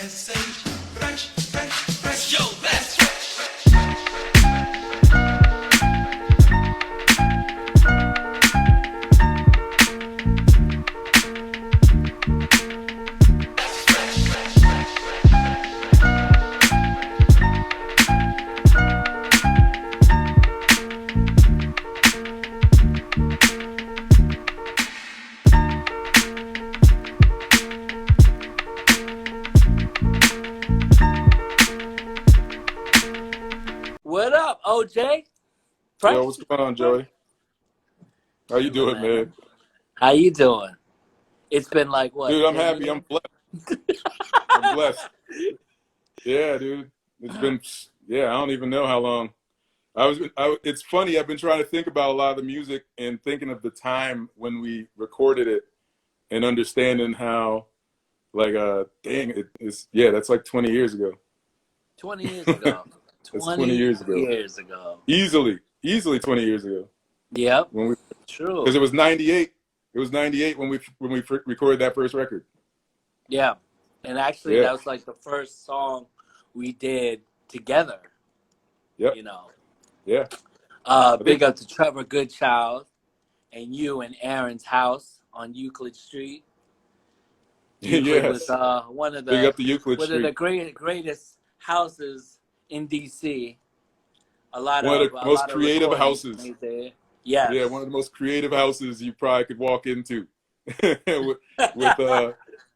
Fresh, fresh, fresh. Yo, that's fresh. What up, OJ? Yo, what's going on, Joey? How you doing, man? How you doing? It's been like what? Dude, I'm 10 happy. years? I'm blessed. I'm blessed. Yeah, dude. It's been, I don't even know how long. It's funny. I've been trying to think about a lot of the music and thinking of the time when we recorded it and understanding how, like, that's like 20 years ago. 20 years ago. That's 20 years ago. Years ago. Easily 20 years ago. Yep. True. Because it was 98. It was 98 when we recorded that first record. Yeah. And actually, that was like the first song we did together. Yep. You know. Yeah. Big up to Trevor Goodchild and you in Aaron's house on Euclid Street. Euclid was one of the, big up to Euclid Street. One of the greatest houses in DC. One of the most creative houses. Yes. Yeah, one of the most creative houses you probably could walk into.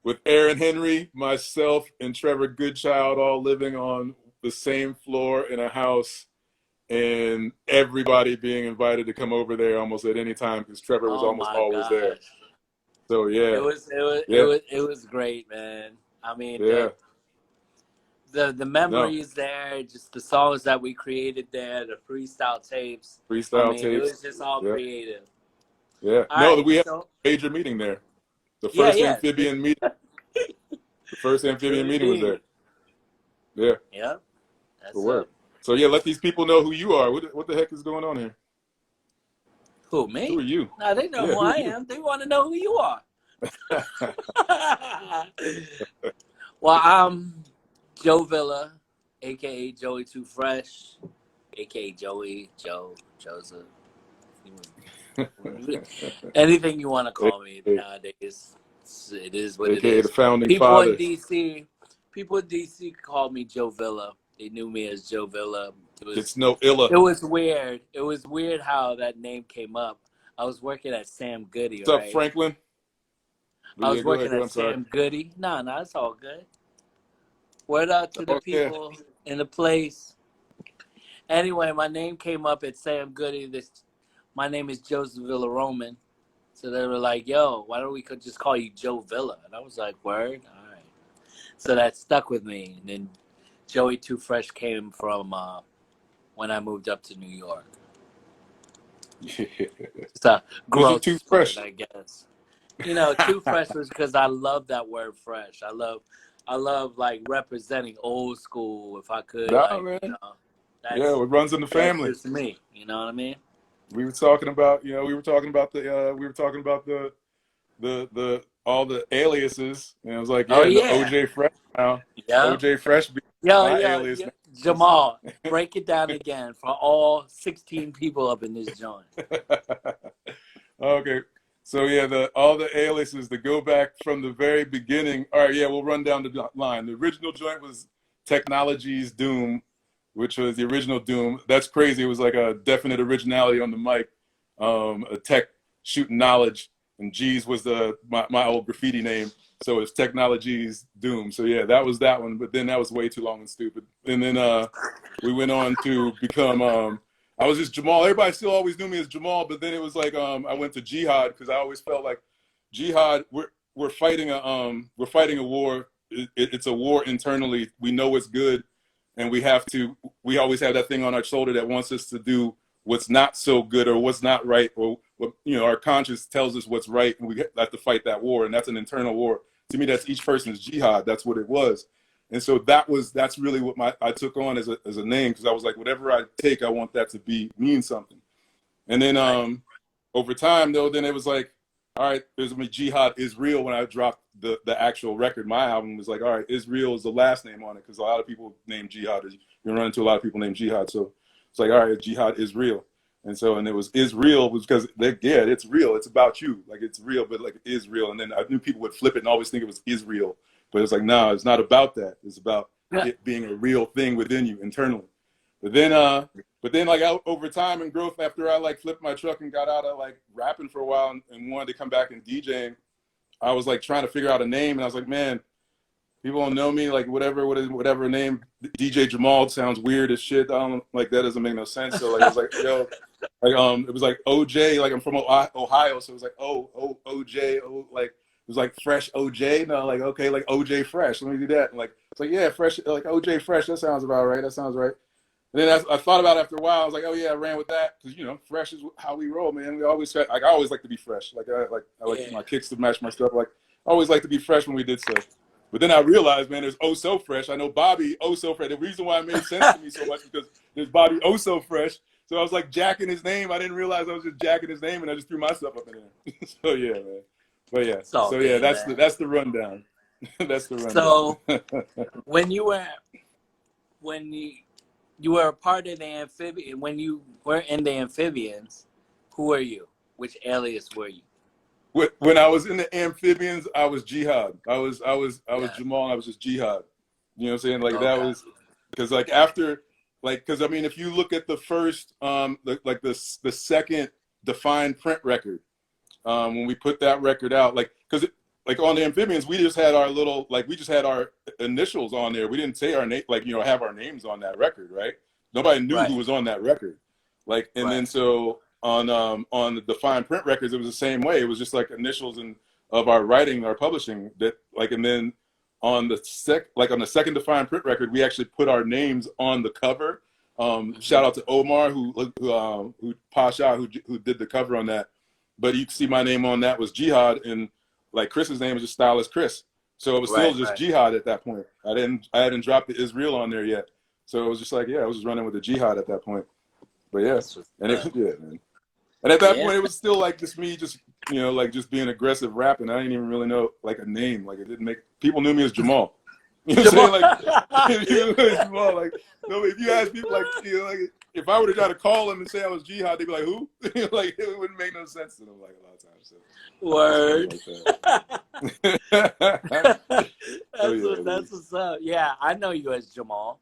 with Aaron Henry, myself, and Trevor Goodchild all living on the same floor in a house, and everybody being invited to come over there almost at any time because Trevor was almost always there. So yeah, it was great, man. I mean, the memories there, just the songs that we created there, the freestyle tapes. It was just all creative. Yeah. We had a major meeting there. The first amphibian meeting. The first amphibian meeting was there. Yeah. Yeah. That's the word. So yeah, let these people know who you are. What the heck is going on here? Who, me? Who are you? No, they know who I am. They want to know who you are. Well, I'm Joe Villa, a.k.a. Joey Too Fresh, a.k.a. Joseph. Anything you want to call me nowadays, it is what it is. The founding father. People in DC called me Joe Villa. They knew me as Joe Villa. It's no illa. It was weird. It was weird how that name came up. I was working at Sam Goody. What's up, Franklin? I was working at Sam Goody. No, it's all good. Word out to the people in the place. Anyway, my name came up at Sam Goody. My name is Joseph Villaroman. So they were like, yo, why don't we just call you Joe Villa? And I was like, word? All right. So that stuck with me. And then Joey Too Fresh came from when I moved up to New York. It's a growth Too Fresh, I guess. You know, Too Fresh was because I love that word fresh. I love like representing old school if I could. Man. It runs in the family. That's just me. You know what I mean? We were talking about, the all the aliases, and it was like, the OJ Fresh now. Yeah. OJ Fresh alias. Jamal, break it down again for all 16 people up in this joint. Okay. So all the aliases that go back from the very beginning. All right, we'll run down the line. The original joint was Technology's Doom, which was the original Doom. That's crazy. It was like a definite originality on the mic. A tech shooting knowledge, and G's was my old graffiti name. So it's Technology's Doom. So that was that one. But then that was way too long and stupid. And then we went on to become. I was just Jamal. Everybody still always knew me as Jamal. But then it was like I went to Jihad because I always felt like Jihad. We're fighting a war. It's a war internally. We know it's good. And we always have that thing on our shoulder that wants us to do what's not so good or what's not right, or what, our conscience tells us what's right, and we have to fight that war. And that's an internal war. To me, that's each person's jihad. That's what it was. And so that's really what I took on as a name, because I was like, whatever I take, I want that to mean something. And then over time, though, then it was like, all right, there's gonna be Jihad is real when I dropped the actual record. My album was like, all right, Israel is the last name on it because a lot of people name Jihad. You run into a lot of people named Jihad, so it's like, all right, Jihad is real. And it was Israel was because yeah, it's real. It's about you, like it's real, but like it is real. And then I knew people would flip it and always think it was Israel, but it's like no, it's not about that. It's about it being a real thing within you internally. But then like over time and growth, after I like flipped my truck and got out of like rapping for a while and wanted to come back and DJing, I was like trying to figure out a name, and I was like, man, people don't know me, like whatever name, DJ Jamal sounds weird as shit. I don't like that doesn't make no sense. So like I was like, yo, like it was like OJ, like I'm from Ohio, so it was like OJ, like it was like Fresh OJ. No, like okay, like OJ Fresh. Let me do that. And like it's like yeah, Fresh, like OJ Fresh. That sounds about right. That sounds right. And then I thought about it after a while. I was like, oh yeah, I ran with that because you know, fresh is how we roll, man. We always like I always like to be fresh. Like I like my kicks to match my stuff. Like I always like to be fresh when we did stuff. But then I realized, man, there's Oh So Fresh. I know Bobby Oh So Fresh. The reason why it made sense to me so much because there's Bobby Oh So Fresh. So I was like jacking his name. I didn't realize I was just jacking his name, and I just threw my stuff up in there. So yeah, man. But yeah, so yeah, that's the rundown. That's the rundown. So when you were a part of the Amphibian, when you were in the Amphbns, who were you? Which alias were you? When I was in the Amphibians, I was Jihad. I was Jamal, and I was just Jihad. You know what I'm saying? Like that was because like after like because I mean if you look at the first the second defined print record when we put that record out like because like on the Amphibians we just had our little like we just had our initials on there. We didn't say our name like you know have our names on that record, right? Nobody knew who was on that record. Like and then so on the fine print records it was the same way. It was just like initials and of our writing, our publishing that like and then on the second defined print record we actually put our names on the cover. Shout out to Omar who Pasha who did the cover on that. But you can see my name on that was Jihad and like Chris's name was just Stylist Chris. So it was still just Jihad at that point. I hadn't dropped the Israel on there yet. So it was just like, yeah, I was just running with the Jihad at that point. But yeah, and man. And at that point, it was still like just me, just you know, like just being aggressive rapping. I didn't even really know like a name. Like it didn't make people knew me as Jamal. You know what I'm saying? Like Jamal. Like no, if you ask people like you know, like if I were to try to call them and say I was Jihad, they'd be like, who? Like it wouldn't make no sense to them. Like a lot of times. So, word. That's what's up. Yeah, I know you as Jamal.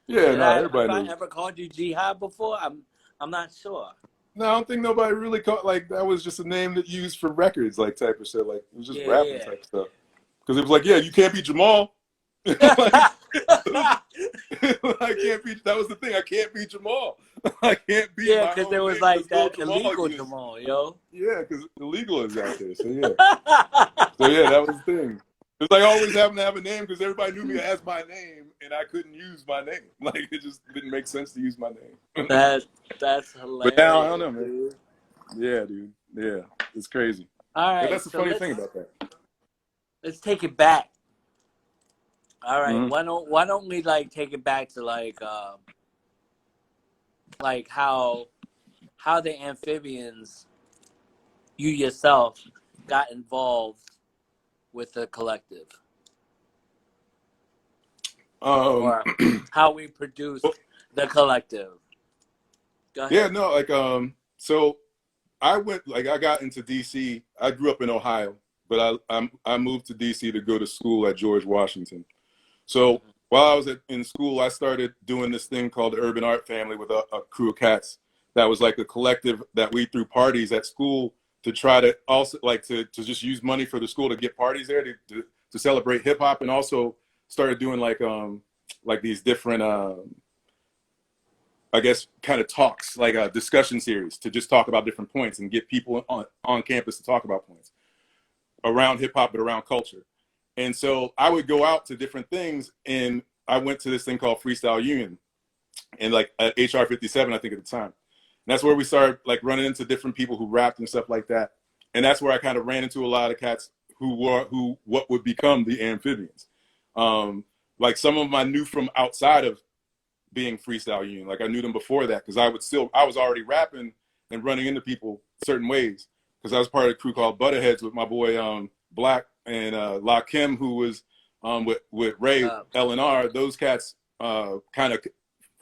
Yeah, everybody knows. Have I ever called you Jihad before? I'm not sure. No, I don't think nobody really called like that was just a name that you used for records, like type of shit. Like it was just rapping type stuff. Because it was like, yeah, you can't be Jamal. Like, I can't be. That was the thing. I can't be Jamal. I can't be. Yeah, because there was like that illegal Jamal, yo. Yeah, because illegal is out there. So yeah. That was the thing. It's like I always having to have a name because everybody knew me as my name, and I couldn't use my name. Like it just didn't make sense to use my name. That's hilarious. But now I don't know, man. Yeah, dude. Yeah, it's crazy. All right, but that's the funny thing about that. Let's take it back. All right, why don't we like take it back to like how the Amphbns, you yourself, got involved with the collective, or how we produced the collective. Go ahead. Yeah, no, like so I got into DC. I grew up in Ohio, but I moved to DC to go to school at George Washington. So while I was in school, I started doing this thing called the Urban Art Family with a crew of cats. That was like a collective that we threw parties at school to try to also like to just use money for the school to get parties there to celebrate hip hop, and also started doing like these different I guess kind of talks, like a discussion series to just talk about different points and get people on campus to talk about points around hip hop, but around culture. And so I would go out to different things, and I went to this thing called Freestyle Union, and like at HR 57, I think at the time. And that's where we started like running into different people who rapped and stuff like that. And that's where I kind of ran into a lot of cats who what would become the Amphbns. Like some of them I knew from outside of being Freestyle Union. Like I knew them before that because I was already rapping and running into people certain ways. because I was part of a crew called Butterheads with my boy Black and La Kim, who was with Ray L&R. Those cats kind of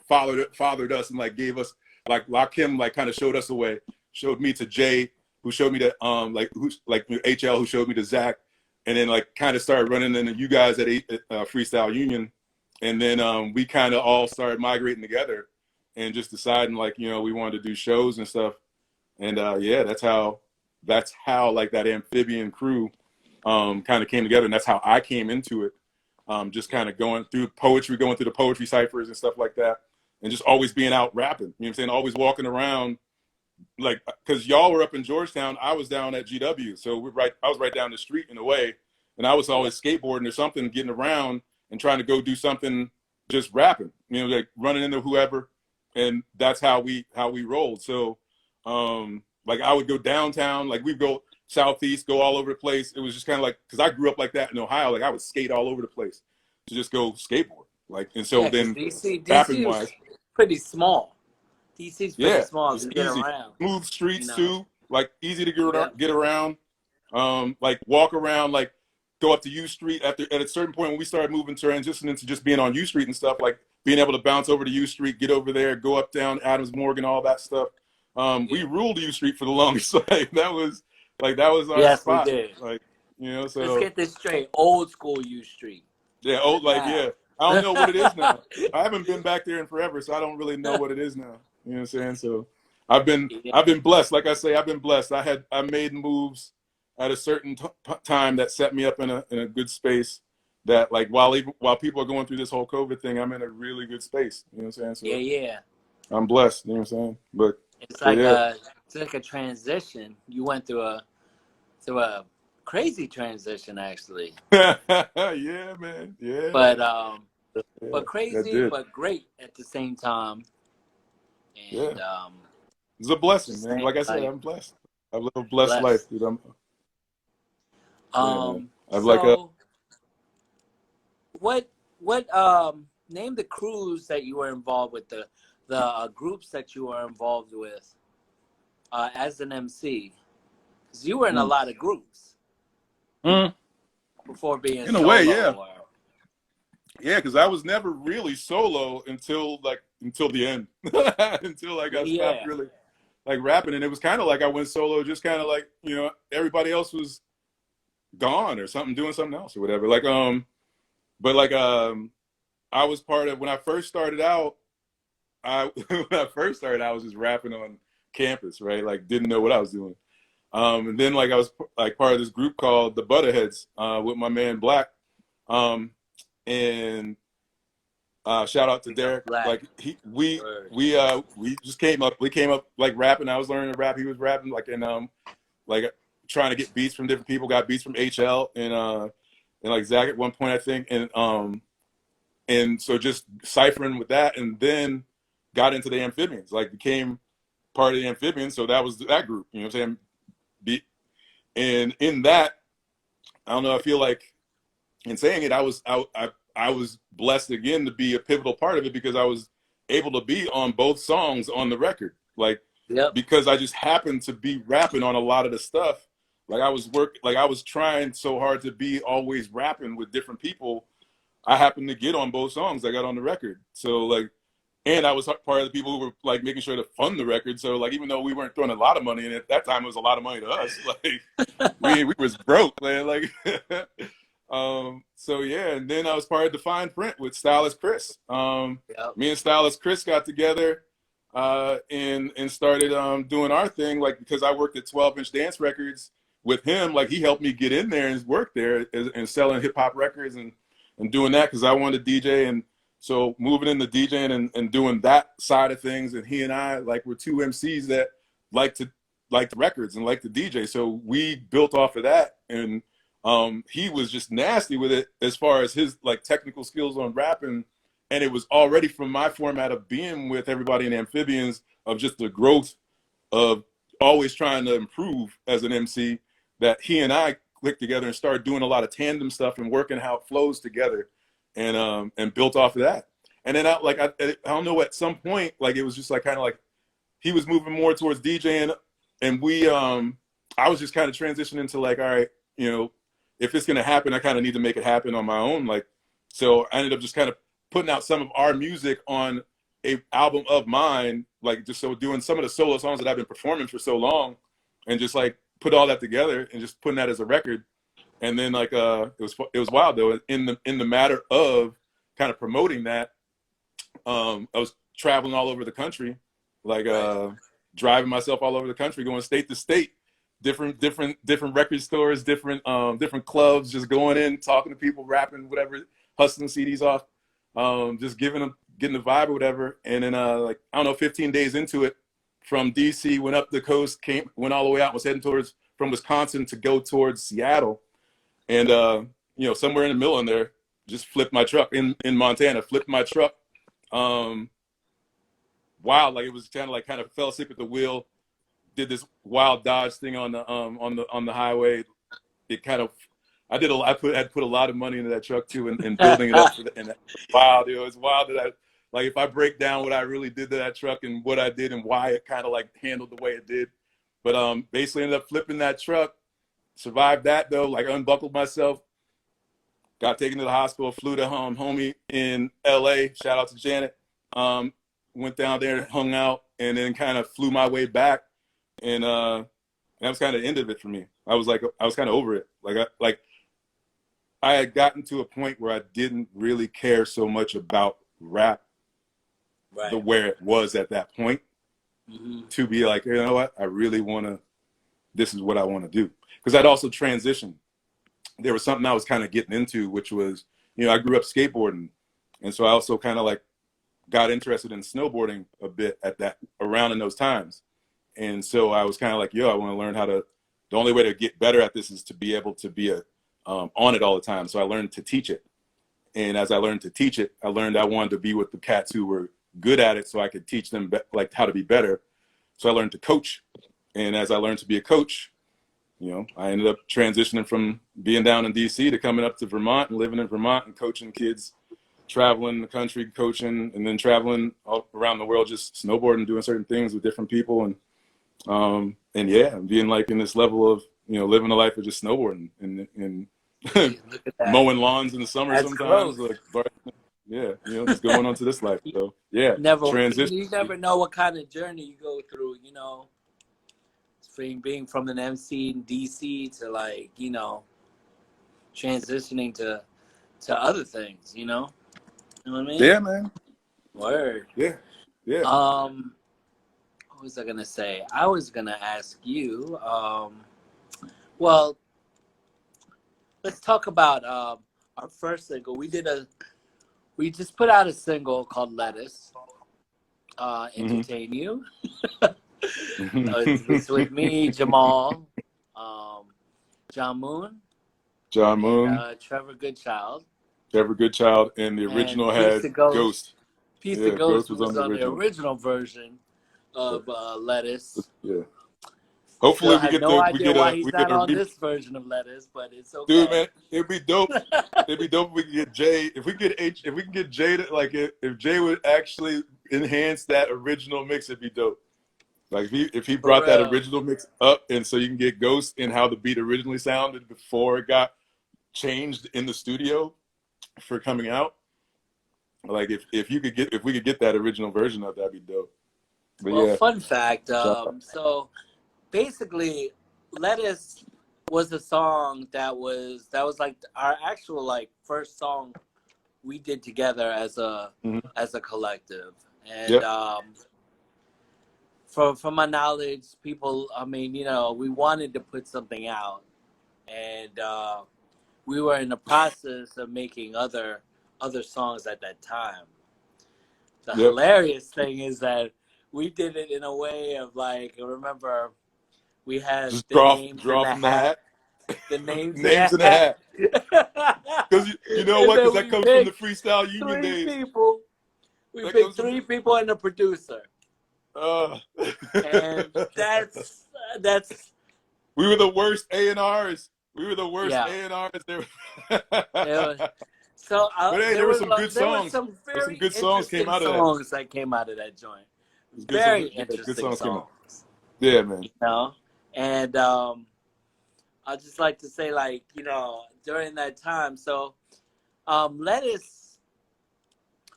fathered us and like gave us, like La Kim like kind of showed us the way, showed me to Jay, who showed me to HL, who showed me to Zach, and then like kind of started running into you guys at Freestyle Union, and then we kind of all started migrating together and just deciding like, you know, we wanted to do shows and stuff, and yeah, that's how like that Amphibian crew kind of came together, and that's how I came into it, just kind of going through the poetry ciphers and stuff like that, and just always being out rapping, you know what I'm saying, always walking around, like, because y'all were up in Georgetown, I was down at GW, so I was right down the street in a way, and I was always skateboarding or something, getting around and trying to go do something, just rapping, you know, like running into whoever, and that's how we rolled. So like I would go downtown, like we'd go southeast, go all over the place. It was just kind of like, because I grew up like that in Ohio, like I would skate all over the place to just go skateboard, like, and so then DC was pretty small. DC's pretty small to get around. Smooth streets, you know, too, like easy to get around. Like walk around, like go up to U Street at a certain point when we started moving, transitioning to just being on U Street and stuff, like being able to bounce over to U Street, get over there, go up, down Adams Morgan, all that stuff. We ruled U Street for the longest. Like that was our spot. We did. Like, you know, so let's get this straight. Old school U Street. Yeah, yeah. I don't know what it is now. I haven't been back there in forever, so I don't really know what it is now. You know what I'm saying? So I've been blessed. Like I say, I've been blessed. I made moves at a certain time that set me up in a good space. That like while people are going through this whole COVID thing, I'm in a really good space. You know what I'm saying? So yeah. I'm blessed. You know what I'm saying? But it's like a transition. You went through a crazy transition, actually. Yeah, man. Yeah. But crazy, but great at the same time. And it's a blessing, man. Like I said, I'm blessed. I live a blessed life, dude. What name the crews that you were involved with, the groups that you were involved with as an MC, because you were in a lot of groups before being in a way, yeah, because I was never really solo until the end, until like I stopped really like rapping, and it was kind of like I went solo, just kind of like, you know, everybody else was gone or something, doing something else or whatever. Like I was part of when I first started out. I was just rapping on campus, right? Like didn't know what I was doing. And then like I was like part of this group called the Butterheads with my man Black. And shout out to Derek. Black. Like we just came up like rapping. I was learning to rap. He was rapping, like, and like trying to get beats from different people. Got beats from HL and like Zach at one point, I think. And so just ciphering with that, and then got into the Amphbns, like became part of the Amphbns. So that was that group, you know what I'm saying? And in that, I don't know, I feel like in saying it, I was blessed again to be a pivotal part of it, because I was able to be on both songs on the record. Like, because I just happened to be rapping on a lot of the stuff. Like I was trying so hard to be always rapping with different people. I happened to get on both songs I got on the record. So like, and I was part of the people who were like making sure to fund the record. So like, even though we weren't throwing a lot of money in it, at that time it was a lot of money to us. Like we was broke, man. Like, so yeah. And then I was part of Define Print with Stylist Chris. Me and Stylist Chris got together and started doing our thing. Like, because I worked at 12-inch Dance Records with him, like he helped me get in there and work there and selling hip hop records and doing that, because I wanted to DJ. And so moving into DJing and doing that side of things, and he and I like were two MCs that like the records and like the DJ. So we built off of that, and he was just nasty with it as far as his like technical skills on rapping. And it was already from my format of being with everybody in Amphbns, of just the growth of always trying to improve as an MC, that he and I clicked together and started doing a lot of tandem stuff and working how it flows together, and built off of that. And then I don't know, at some point, like it was just like kind of like he was moving more towards DJing, and we I was just kind of transitioning to like, all right, you know, if it's going to happen, I kind of need to make it happen on my own. Like, so I ended up just kind of putting out some of our music on a album of mine, like just so doing some of the solo songs that I've been performing for so long, and just like put all that together and just putting that as a record. And then like it was wild though. In the matter of kind of promoting that, I was traveling all over the country, like driving myself all over the country, going state to state, different record stores, different clubs, just going in, talking to people, rapping, whatever, hustling CDs off, just getting the vibe or whatever. And then like, I don't know, 15 days into it, from DC, went up the coast, went all the way out, was heading towards from Wisconsin to go towards Seattle. And you know, somewhere in the middle in there, just flipped my truck in Montana, flipped my truck. Wild, like it was kind of fell asleep at the wheel, did this wild dodge thing on the highway. It kind of, I had put a lot of money into that truck too, and building it up. And wow, dude, it was wild that like if I break down what I really did to that truck and what I did and why it kind of like handled the way it did, but basically ended up flipping that truck. Survived that though, like unbuckled myself, got taken to the hospital, flew to homie in LA, shout out to Janet, went down there, hung out, and then kind of flew my way back. And that was kind of the end of it for me. I was kind of over it. Like I had gotten to a point where I didn't really care so much about rap, the where it was at that point, to be like, you know what, I really want to, this is what I want to do. Because I'd also transitioned. There was something I was kind of getting into, which was, you know, I grew up skateboarding. And so I also kind of like got interested in snowboarding a bit around in those times. And so I was kind of like, yo, I want to learn the only way to get better at this is to be able to be on it all the time. So I learned to teach it. And as I learned to teach it, I learned I wanted to be with the cats who were good at it so I could teach them like how to be better. So I learned to coach. And as I learned to be a coach, you know, I ended up transitioning from being down in DC to coming up to Vermont and living in Vermont and coaching kids, traveling the country, coaching, and then traveling all around the world, just snowboarding, doing certain things with different people. And yeah, being like in this level of, you know, living a life of just snowboarding and mowing lawns in the summer. That's sometimes. Like, yeah, you know, just going on to this life. So yeah, transition. You never know what kind of journey you go through, you know. Being from an MC in DC to like, you know, transitioning to other things, you know? You know what I mean? Yeah, man. Word. Yeah. What was I gonna say? I was gonna ask you, well, let's talk about our first single. We just put out a single called Lettuce, Entertain You. It's with me, Jamal, John Moon, Trevor Goodchild, and the original had Ghost. Piece of Ghost was on the original version of Lettuce. Yeah. Hopefully we get on this version of Lettuce, but it's okay. Dude, man, it'd be dope. It'd be dope if we could get Jay. If we can get Jay to, like, if Jay would actually enhance that original mix, it'd be dope. Like if he brought that original mix up, and so you can get Ghost and how the beat originally sounded before it got changed in the studio for coming out. Like if we could get that original version of that'd be dope. But well, yeah. Fun fact. So basically, Lettuce was a song that was like our actual like first song we did together as a collective, and from my knowledge, people, I mean, you know, we wanted to put something out, and we were in the process of making other songs at that time. The hilarious thing is that we did it in a way of like, remember, we had just the names in the hat. The names in the hat. Because you know what? Because that comes from the Freestyle Union days. We picked 3 people and a producer. And that's. We were the worst A&Rs. We were the worst A&Rs there. So but hey, there were some good songs. Some good songs came out of that. Songs that came out of that joint. Very interesting songs. Yeah, man. You know, And I'd just like to say, like, you know, during that time, so Lettuce,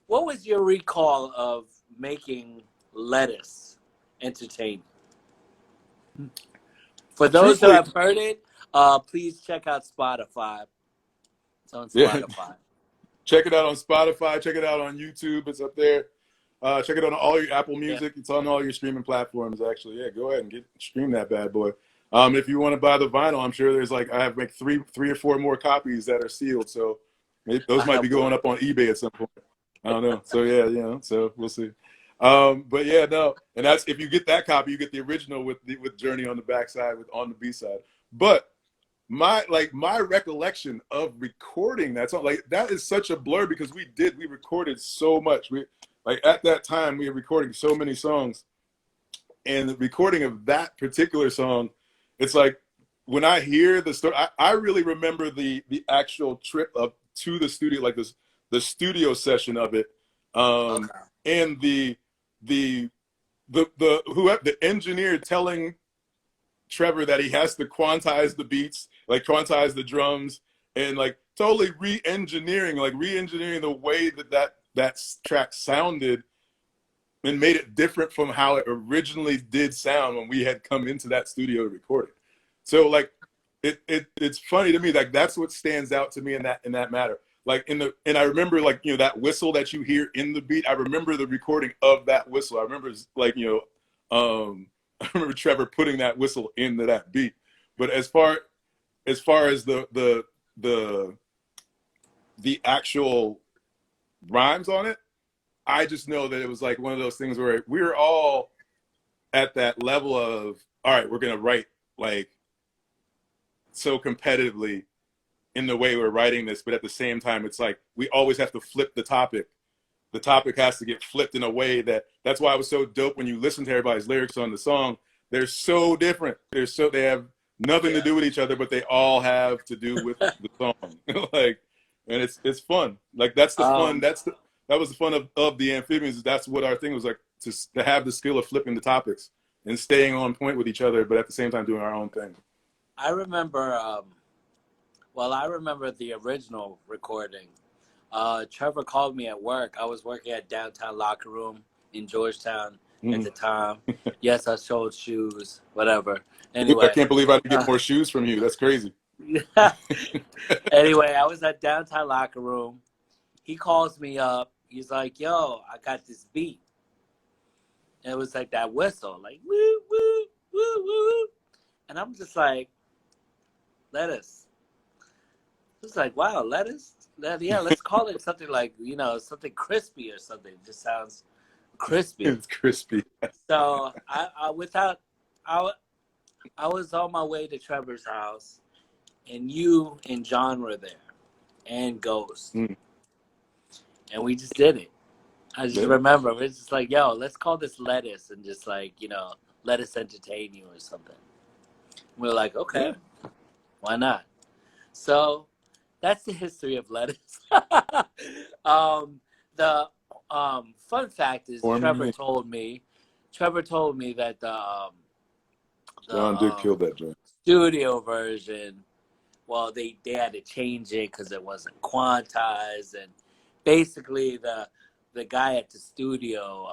what was your recall of making Lettuce entertaining? For those who have heard it, please check out Spotify. It's on Spotify. Yeah. Check it out on Spotify. Check it out on YouTube. It's up there. Check it out on all your Apple Music. Yeah. It's on all your streaming platforms, actually. Yeah, go ahead and stream that bad boy. If you want to buy the vinyl, I'm sure there's like, I have like three or four more copies that are sealed. So those might be going up on eBay at some point. I don't know. So yeah, you know, so we'll see. But yeah, no. And that's, if you get that copy, you get the original with Journey on the backside, on the B side. But my recollection of recording that song, like, that is such a blur, because we recorded so much. Like at that time we were recording so many songs, and the recording of that particular song, it's like, when I hear the story, I really remember the actual trip up to the studio, like the studio session of it, okay. And the engineer telling Trevor that he has to quantize the beats, like quantize the drums, and like totally re-engineering the way that track sounded, and made it different from how it originally did sound when we had come into that studio to record it. So like it's funny to me, like that's what stands out to me in that matter. Like and I remember, like, you know, that whistle that you hear in the beat. I remember the recording of that whistle. I remember, like, you know, I remember Trevor putting that whistle into that beat. But as far as the actual rhymes on it, I just know that it was like one of those things where we were all at that level of, all right, we're gonna write like so competitively in the way we're writing this, but at the same time, it's like we always have to flip the topic. The topic has to get flipped in a way that's why it was so dope when you listen to everybody's lyrics on the song. They're so different. They have nothing to do with each other, but they all have to do with the song. Like, and it's fun. Like that's the fun. That was the fun of the Amphbns. That's what our thing was, like, to have the skill of flipping the topics and staying on point with each other, but at the same time doing our own thing. I remember. I remember the original recording. Trevor called me at work. I was working at Downtown Locker Room in Georgetown at the time. Yes, I sold shoes, whatever. Anyway, I can't believe I didn't get more shoes from you. That's crazy. Anyway, I was at Downtown Locker Room. He calls me up. He's like, yo, I got this beat. And it was like that whistle, like, woo, woo, woo, woo. And I'm just like, Lettuce. It's like, wow, lettuce? Yeah, let's call it something like, you know, something crispy or something. It just sounds crispy. It's crispy. So I was on my way to Trevor's house, and you and John were there, and Ghost. And we just did it. I just remember, it's just like, yo, let's call this Lettuce, and just like, you know, let us entertain you or something. We're like, okay, why not? So that's the history of Lettuce. The fun fact is, Trevor told me that the John did kill that joint. Studio version, well, they had to change it because it wasn't quantized, and basically the guy at the studio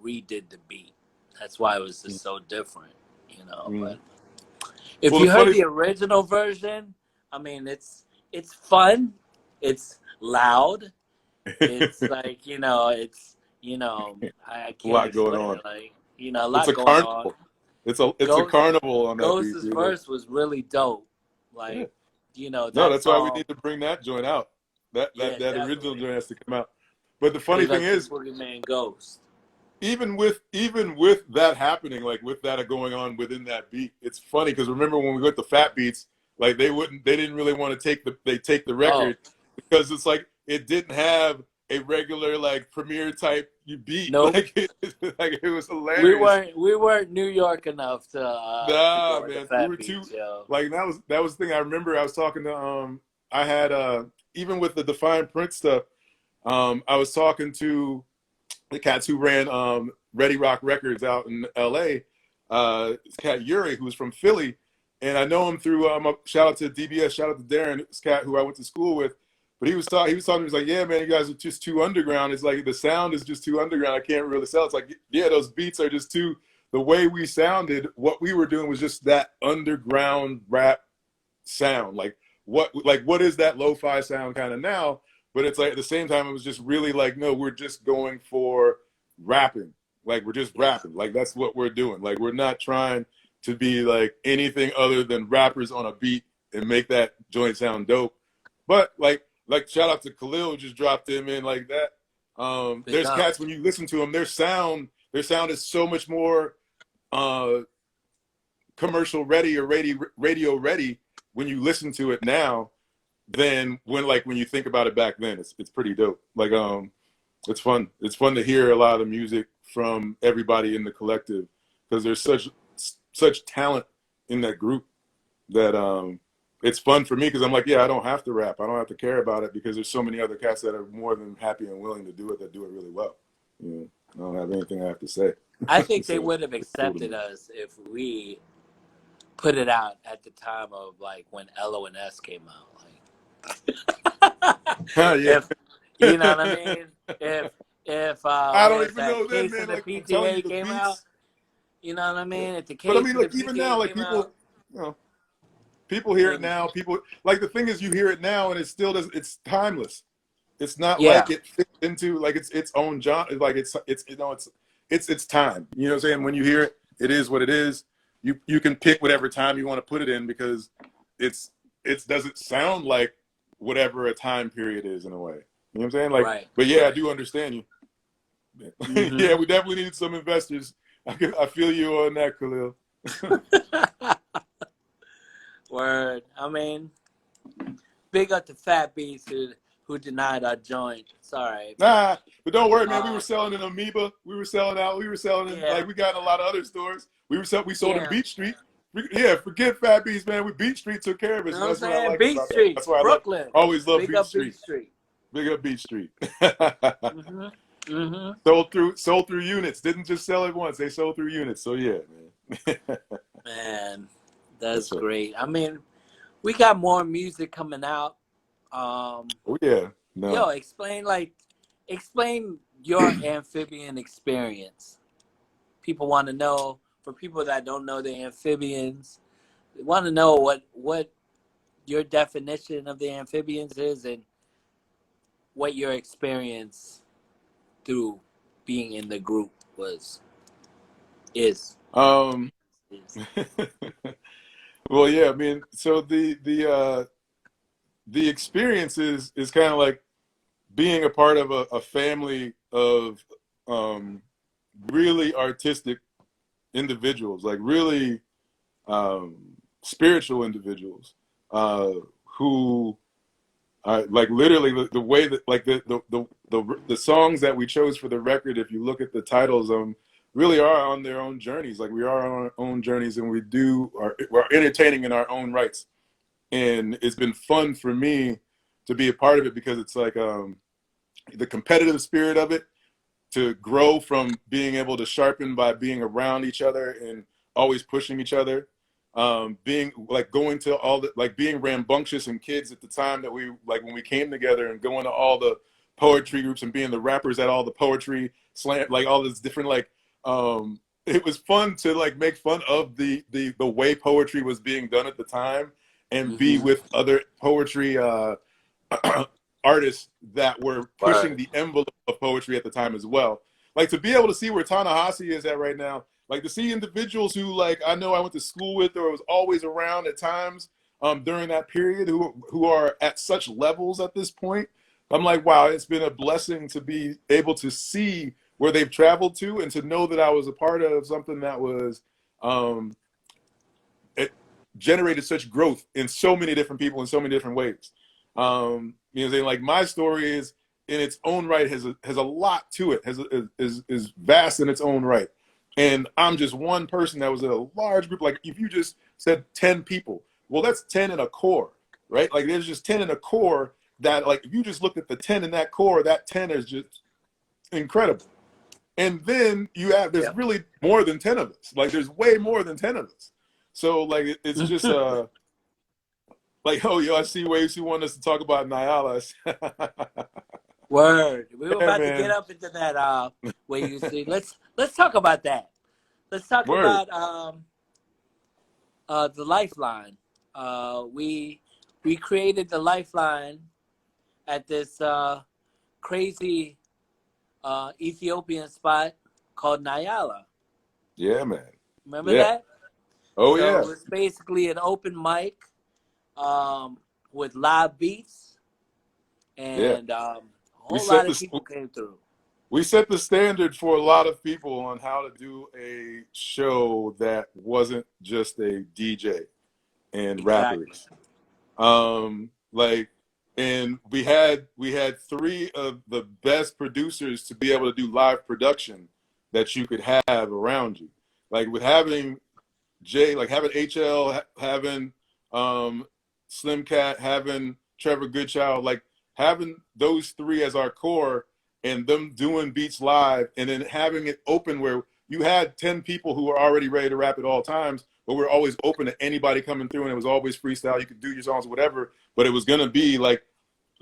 redid the beat. That's why it was just so different, you know. But if you heard the original version, I mean, it's fun, it's loud, it's like, you know, I can't a lot going on. It. Like, you know, a lot going on. It's a carnival on that Ghost's beat. verse was really dope. Like, you know, that's why we need to bring that joint out. That original joint has to come out. But the funny thing is, Man Ghost. Even with that happening, like with that going on within that beat, it's funny because remember when we went to Fat Beats, like they didn't really want to take the record because it's like it didn't have a regular like premiere type beat. Nope. Like it was hilarious. We weren't New York enough to nah, to man, Fat we were Beats, too. yo. Like that was the thing. I remember I was talking to I had even with the Define Print stuff, I was talking to the cats who ran Ready Rock Records out in LA. this cat Yuri, who's from Philly, and I know him through shout out to DBS, shout out to Darren, this cat who I went to school with. But he was talking. He was like, "Yeah, man, you guys are just too underground. It's like the sound is just too underground. I can't really sell." It's like, yeah, those beats are just too. The way we sounded, what we were doing was just that underground rap sound. Like what is that lo-fi sound kind of now? But it's like at the same time, it was just really like, no, we're just going for rapping. Like we're just rapping. Like that's what we're doing. Like we're not trying to be like anything other than rappers on a beat and make that joint sound dope. But like shout out to Khalil who just dropped him in like that. There's cats when you listen to them, their sound is so much more commercial ready or radio ready when you listen to it now than when you think about it back then. It's pretty dope. Like it's fun. It's fun to hear a lot of the music from everybody in the collective because there's such talent in that group that it's fun for me because I'm like, yeah, I don't have to rap. I don't have to care about it because there's so many other cats that are more than happy and willing to do it that do it really well. You know, I don't have anything I have to say. I think they would have accepted us if we put it out at the time of like when Elo and S came out. Like, yeah. if, you know what I mean? If I don't even know that, Case man. of the Like, PTA came out, you know what I mean? If the case but I mean, of like the even PTA now, like came people, out, you know, people hear it now. People like the thing is, you hear it now, and it still does. It's timeless. It's not like it fits into like its own genre. Like it's you know it's time. You know what I'm saying? When you hear it, it is what it is. You can pick whatever time you want to put it in because it doesn't sound like whatever a time period is in a way. You know what I'm saying? Like, right. But yeah, I do understand you. Mm-hmm. Yeah, we definitely needed some investors. I feel you on that, Khalil. Word. I mean, big up to Fat Beats who denied our joint. Sorry. Nah, but don't worry, man. We were selling in Amoeba. We were selling out. We were selling in like we got in a lot of other stores. We sold in Beach Street. Forget Fat Beats, man. Beach Street took care of us. You know That's what what I'm I saying? like Beach about Street, that. That's why Brooklyn. I always love Big Beach up Street. Beach Street. Big up Beach Street. Mm-hmm. Mm-hmm. Sold through units. Didn't just sell it once. They sold through units. So yeah, man. Man, that's great. I mean, we got more music coming out. Oh yeah. No. Yo, explain your amphibian experience. People want to know. For people that don't know the amphibians, they want to know what your definition of the amphibians is and what your experience through being in the group is. Well, yeah, I mean, so the experience is kind of like being a part of a family of really artistic individuals, like really spiritual individuals who like literally the way that like the songs that we chose for the record, if you look at the titles, really are on their own journeys. Like we are on our own journeys, and we're entertaining in our own rights. And it's been fun for me to be a part of it because it's like the competitive spirit of it, to grow from being able to sharpen by being around each other and always pushing each other, being like going to all the like being rambunctious and kids at the time that we like when we came together and going to all the poetry groups and being the rappers at all the poetry slam, like all this different like it was fun to like make fun of the way poetry was being done at the time and be with other poetry artists that were pushing the envelope of poetry at the time as well. Like to be able to see where Ta-Nehisi is at right now, like to see individuals who like I know I went to school with or was always around at times during that period who are at such levels at this point. I'm like, wow, it's been a blessing to be able to see where they've traveled to and to know that I was a part of something that was it generated such growth in so many different people in so many different ways. You know, like my story is in its own right has a lot to it, is vast in its own right. And I'm just one person that was in a large group. Like if you just said 10 people, well, that's 10 in a core, right? Like there's just 10 in a core that like if you just looked at the 10 in that core, that 10 is just incredible. And then you have, there's really more than 10 of us. Like, there's way more than 10 of us. So, like, it's just, like, oh, yo, I see ways you want us to talk about Nyala. Word. We were Yeah, about man. to get up into that way you see. Let's talk about that. Let's talk Word. about the Lifeline. We created the Lifeline at this crazy Ethiopian spot called Nyala. Yeah, man. Remember that? Oh, so yeah. It was basically an open mic with live beats, and a whole lot of people came through. We set the standard for a lot of people on how to do a show that wasn't just a DJ and rappers. Like, and we had 3 of the best producers to be able to do live production that you could have around you. Like, with having Jay, like having HL, having Slim Cat, having Trevor Goodchild, like having those 3 as our core, and them doing beats live, and then having it open where you had 10 people who were already ready to rap at all times, but we're always open to anybody coming through, and it was always freestyle. You could do your songs, whatever, but it was gonna be like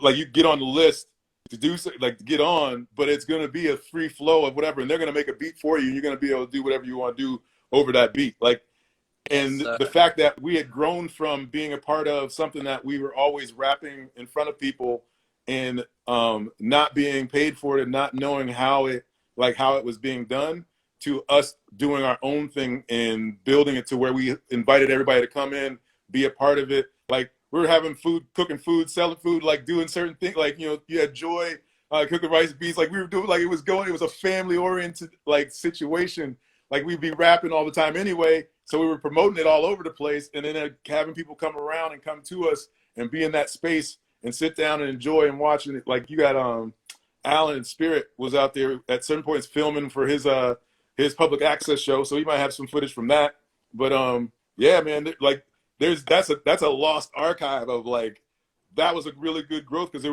you get on the list to do, like, to get on, but it's gonna be a free flow of whatever, and they're gonna make a beat for you, and you're gonna be able to do whatever you want to do over that beat. Like, and the fact that we had grown from being a part of something that we were always rapping in front of people and not being paid for it and not knowing how it was being done, to us doing our own thing and building it to where we invited everybody to come in, be a part of it. Like, we were having food, cooking food, selling food, like doing certain things. Like, you know, you had Joy cooking rice beats. Like, we were doing, like, it was a family oriented like situation. Like, we'd be rapping all the time anyway. So we were promoting it all over the place, and then having people come around and come to us and be in that space and sit down and enjoy and watching it. Like, you got Alan Spirit was out there at certain points filming for his public access show, so he might have some footage from that. But yeah, man, like, that's a lost archive of, like, that was a really good growth, because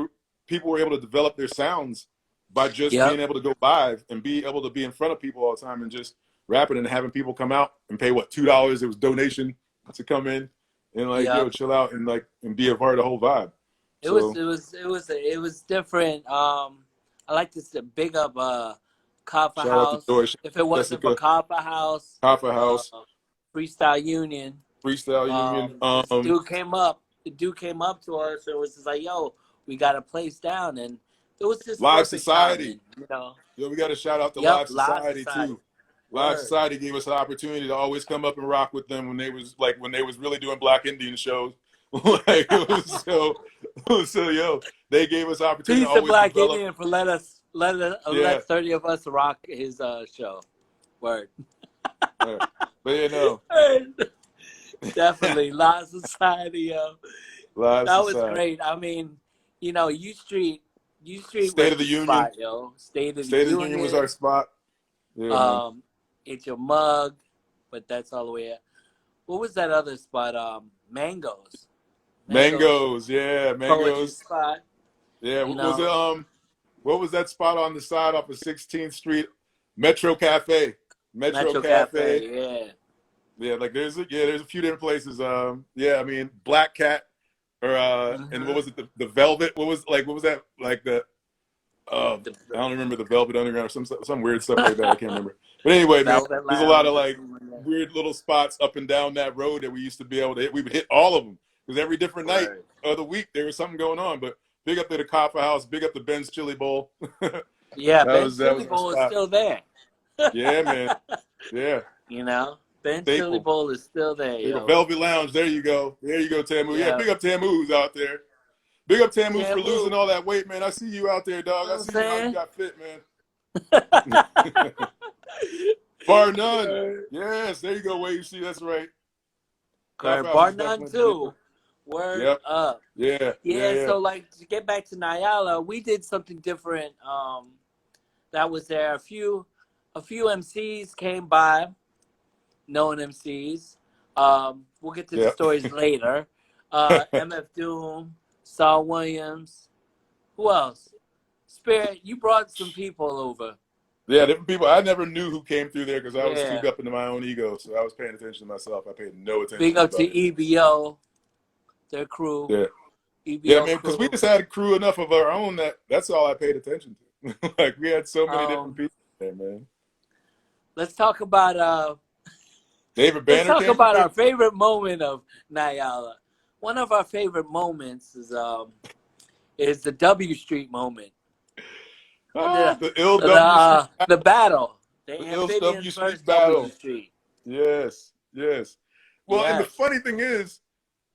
people were able to develop their sounds by just being able to go live and be able to be in front of people all the time and just rapping and having people come out and pay $2. It was donation to come in and, like, yo, chill out and, like, and be a part of the whole vibe. It was different. I like to big up Kaffa House. If it wasn't for Kaffa House, Freestyle Union. This dude came up. The dude came up to us and was just like, "Yo, we got a place down," and it was just Live Society. Timing, you know. Yo, we got to shout out to Live Society too. Live Society gave us an opportunity to always come up and rock with them when they was really doing Black Indian shows. Like, it was so yo, they gave us opportunity. Peace to Black Indian for let 30 of us rock his show. Word. But you know, definitely Live Society, yo. Live that Society. Was great. I mean, you know, U Street State of the Union, spot, yo. State of the Union was our spot. Yeah, It's Your Mug, but that's all the way up. What was that other spot? Mangoes. Yeah, Mangoes. Spot. Yeah, what was that spot on the side off of 16th Street? Metro Cafe. Metro Cafe. Yeah, like there's a few different places. Yeah, I mean, Black Cat, or and what was it? The Velvet. What was that? Like I don't remember, the Velvet Underground or some weird stuff like that. I can't remember. But anyway, man, there's a lot of, like, weird little spots up and down that road that we used to be able to hit. We would hit all of them, because every different night of the week there was something going on. But big up to the Kaffa House, big up to Ben's Chili Bowl. Yeah, Ben's Chili Bowl is still there. Yeah, man. Yeah. You know, Ben's Chili Bowl is still there. Yo. Velvet Lounge. There you go, Tamu. Yeah, big up Tamu, who's out there. Big up Tamu for losing all that weight, man. I see you out there, dog. I see you how you got fit, man. Bar none. Yes, there you go. Wait, you see, that's right. Bar none too. Word up. Yeah. So, like, to get back to Nyala, we did something different. That was there. A few MCs came by, known MCs. We'll get to the stories later. MF Doom, Saul Williams. Who else? Spirit, you brought some people over. Yeah, different people. I never knew who came through there because I was too Yeah. up into my own ego. So I was paying attention to myself. I paid no attention Big to up to anybody. EBO, their crew. Yeah. Yeah, EBO man, because we crew. just had a crew enough of our own that's all I paid attention to. Like we had so many different people there, man. Let's talk about David let's Banner talk came through about there. our favorite moment of Nyala. One of our favorite moments is the W Street moment. The ill W Street The battle. The The ill Amphibians W versus Street W battle. Street. Yes, yes. Well, and the Yes. funny thing is,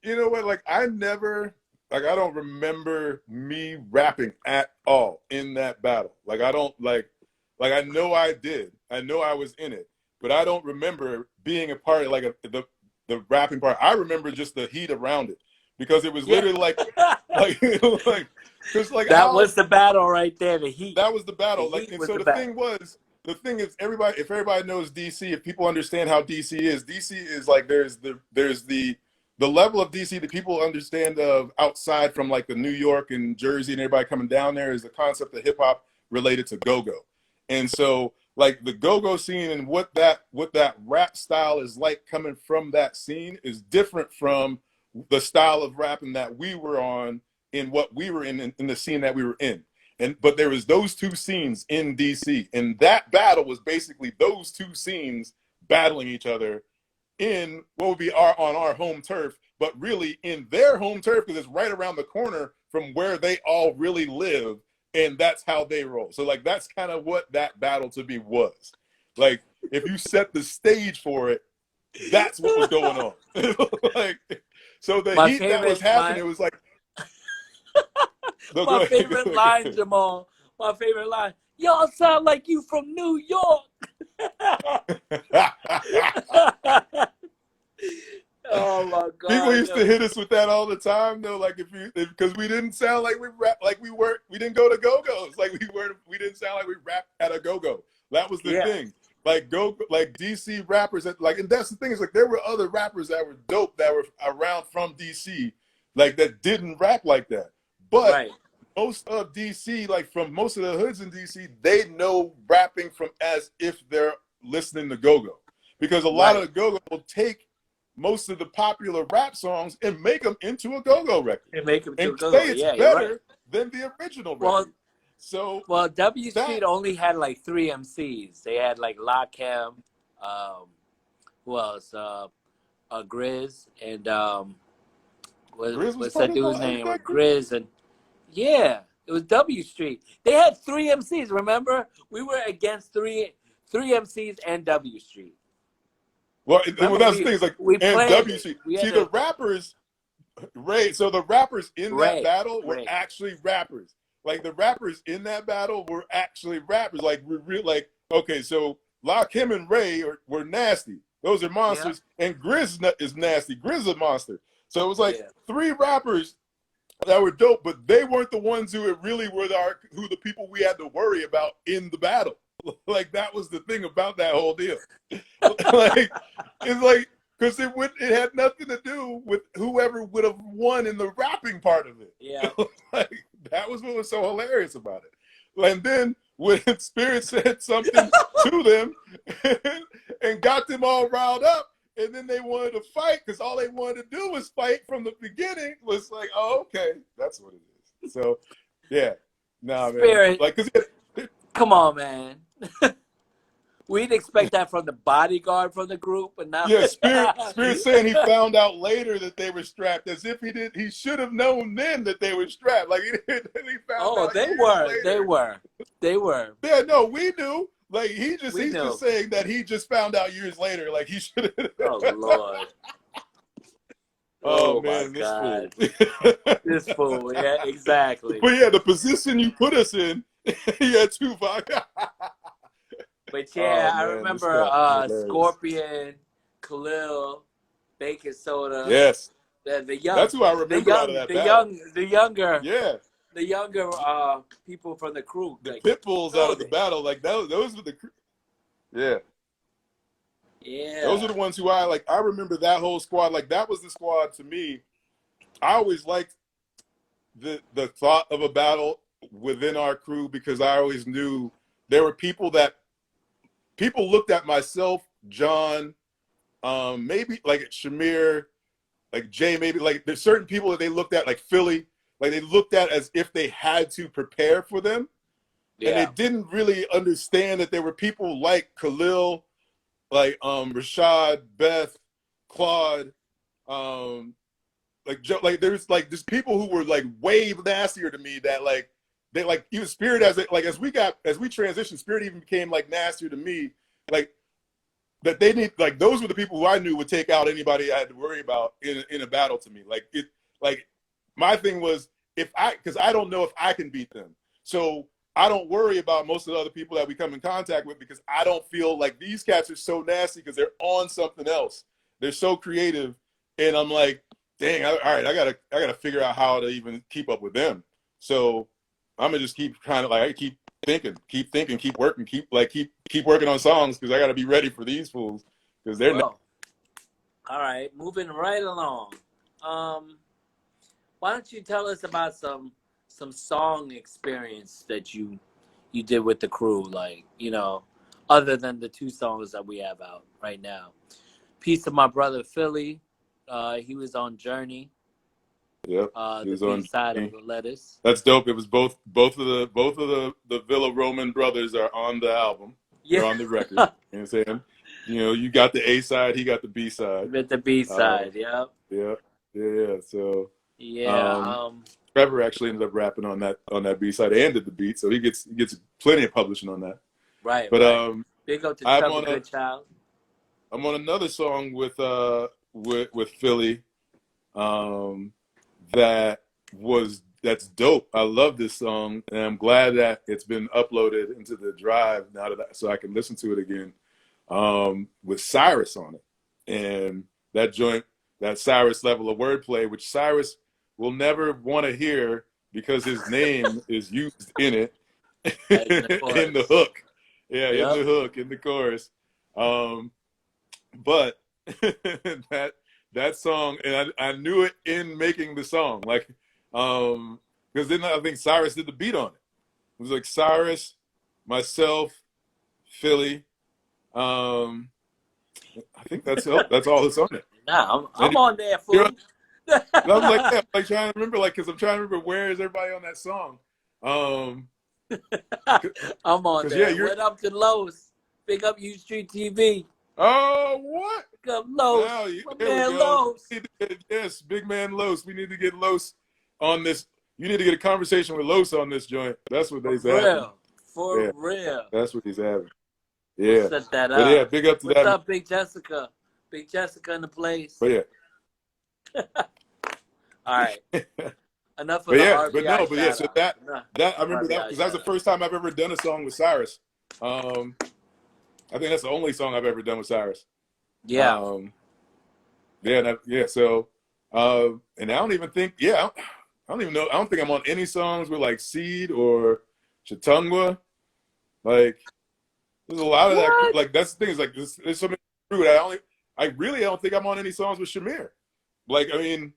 you know what? Like I don't remember me rapping at all in that battle. Like I don't like I know I did. I know I was in it, but I don't remember being a part of the rapping part. I remember just the heat around it because it was literally like because like that how was the battle right there. The heat. that was the battle. The Like, heat and was so the the battle. thing is, if everybody knows DC, if people understand how DC is like, there's the level of DC that people understand of outside from like the New York and Jersey and everybody coming down there is the concept of hip hop related to go-go. And so like the go-go scene and what that rap style is like coming from that scene is different from the style of rapping that we were on in what we were in the scene that we were in. But there was those two scenes in DC, and that battle was basically those two scenes battling each other in what would be on our home turf, but really in their home turf because it's right around the corner from where they all really live, and that's how they roll. So like that's kind of what that battle to me was. Like if you set the stage for it, that's what was going on. Like so the heat that was happening, it was like no, my favorite line, Jamal. My favorite line. Y'all sound like you from New York. Oh my God. People used to hit us with that all the time, though. Like because we didn't sound like we rap, like we didn't go to go-go's, like we didn't sound like we rapped at a go-go. That was the thing. Like DC rappers, and that's the thing is like there were other rappers that were dope that were around from DC, like that didn't rap like that. But most of DC, like from most of the hoods in DC, they know rapping from as if they're listening to go-go, because a lot of the go-go will take most of the popular rap songs and make them into a go-go record and make them and say it's better than the original record. Well, W Street only had like 3 MCs. They had like Lakem, who else? Grizz and what's that dude's name? Grizz and it was W Street. They had 3 MCs. Remember, we were against three MCs and W Street. Well, that's the thing. Is like and W Street. See the rappers, Ray. So the rappers in that battle were actually rappers. Like the rappers in that battle were actually rappers. Like like okay, so Lakim and Ray were nasty. Those are monsters, and Grizz is nasty. Grizz is a monster. So it was like 3 rappers that were dope, but they weren't the ones who really were who the people we had to worry about in the battle. Like that was the thing about that whole deal. Like it's like because it had nothing to do with whoever would have won in the rapping part of it. Yeah, like that was what was so hilarious about it. And then when Spirit said something to them and got them all riled up, and then they wanted to fight because all they wanted to do was fight from the beginning. Was like, oh, okay, that's what it is. So, yeah, Spirit, man, like, come on, man. We'd expect that from the bodyguard from the group, but now Spirit saying he found out later that they were strapped, as if he should have known then that they were strapped. Like he found out. They were. Yeah, no, we knew. Like he's just saying that he just found out years later. Like he should have. Oh Lord. Oh man, my God. This fool. Yeah, exactly. But yeah, the position you put us in, yeah, Tupac. But yeah, I remember Scorpion, Khalil, Bacon Soda. Yes. The young. That's who I remember out of that battle. The younger. Yeah. The younger people from the crew. The pit bulls out of the battle, like those were the. Yeah. Yeah. Those are the ones who I remember that whole squad. Like that was the squad to me. I always liked the thought of a battle within our crew because I always knew there were people looked at myself, John, maybe like Shamir, like Jay, maybe like there's certain people that they looked at, like Philly, like they looked at as if they had to prepare for them. And they didn't really understand that there were people like Khalil, like Rashad, Beth, Claude, there's people who were like way nastier to me that like they like even Spirit as we transitioned, Spirit even became like nastier to me, like that they need, like those were the people who I knew would take out anybody I had to worry about in a battle to me. Like my thing was because I don't know if I can beat them, so I don't worry about most of the other people that we come in contact with, because I don't feel like these cats are so nasty because they're on something else. They're so creative, and I'm like, dang, all right, I gotta figure out how to even keep up with them. So I'm gonna just keep kind of like keep thinking, keep working, keep working on songs, because I gotta be ready for these fools, because they're not. All right, moving right along. Why don't you tell us about some song experience that you did with the crew, like, you know, other than the 2 songs that we have out right now. Piece of My Brother Philly, he was on Journey. Yep, the B-side of The Lettuce. That's dope. It was both of the Villa Roman brothers are on the album. Yeah. They're on the record. You know what I'm saying? You know, you got the A side, he got the B side. With the B side, yeah. So Trevor actually ended up rapping on that B side and did the beat, so he gets plenty of publishing on that. Right. But right. Big up to Trevor Goodchild. I'm on another song with Philly, that's dope. I love this song, and I'm glad that it's been uploaded into the drive now so I can listen to it again. With Cyrus on it, and that joint, that Cyrus level of wordplay, which Cyrus will never want to hear because his name is used in it, in the hook. Yeah, yep. In the hook, in the chorus. But that song, and I knew it in making the song, like, because then I think Cyrus did the beat on it. It was like Cyrus, myself, Philly. I think that's all that's on it. Nah, I'm on there, fool. I'm like, yeah, like trying to remember, like, because I'm trying to remember where is everybody on that song. I'm on there. Yeah, what up to Los? Big up U Street TV. Oh, what? Big up Los. Wow, my man Los. Yes, big man Los. We need to get Los on this. You need to get a conversation with Los on this joint. That's what he's having. For real. That's what he's having. Yeah. We'll set that up. But yeah, big up to that. What's up, Big Jessica? Big Jessica in the place. But yeah. All right. Enough of the RBI. But no, but yeah, so that I remember that because that was the first time I've ever done a song with Cyrus. I think that's the only song I've ever done with Cyrus. Yeah. So, and I don't even think, I don't even know. I don't think I'm on any songs with like Seed or Chatungwa. Like, there's a lot of that. Like, that's the thing, is like, there's so many crew that I really don't think I'm on any songs with Shamir. Like, I mean,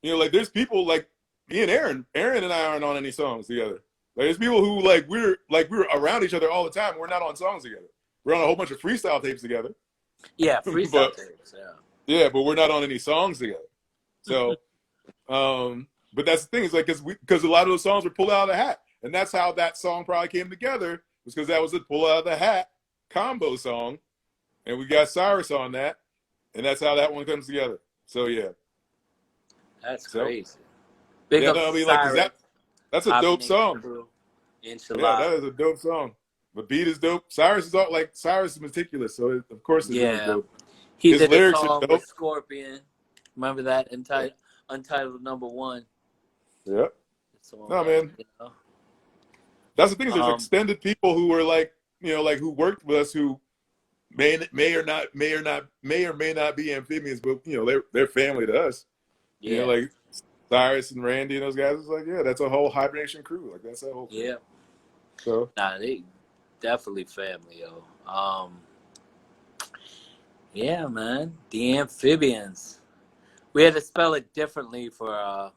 you know, like, there's people like me and Aaron and I aren't on any songs together. Like, there's people who we're around each other all the time. We're not on songs together. We're on a whole bunch of freestyle tapes together. Yeah, freestyle tapes. Yeah, but we're not on any songs together. So, but that's the thing, is like, because a lot of those songs were pulled out of the hat, and that's how that song probably came together, was because that was a pull out of the hat combo song, and we got Cyrus on that, and that's how that one comes together. So yeah, that's crazy. Big up I mean, Cyrus. Like, that's a dope song. Yeah, that is a dope song. The beat is dope. Cyrus is meticulous, so of course it's really dope. He did a song with Scorpion. Remember that? Untitled #1. Yep. No, man. You know? That's the thing, is there's extended people who were like, you know, like, who worked with us, who may or may not be amphibians, but you know, they're family to us. Yeah. You know, like Cyrus and Randy and those guys. It's like, yeah, that's a whole hibernation crew. Like, that's that whole crew. Yeah. So they definitely family, yo. Yeah, man. The Amphbns. We had to spell it differently for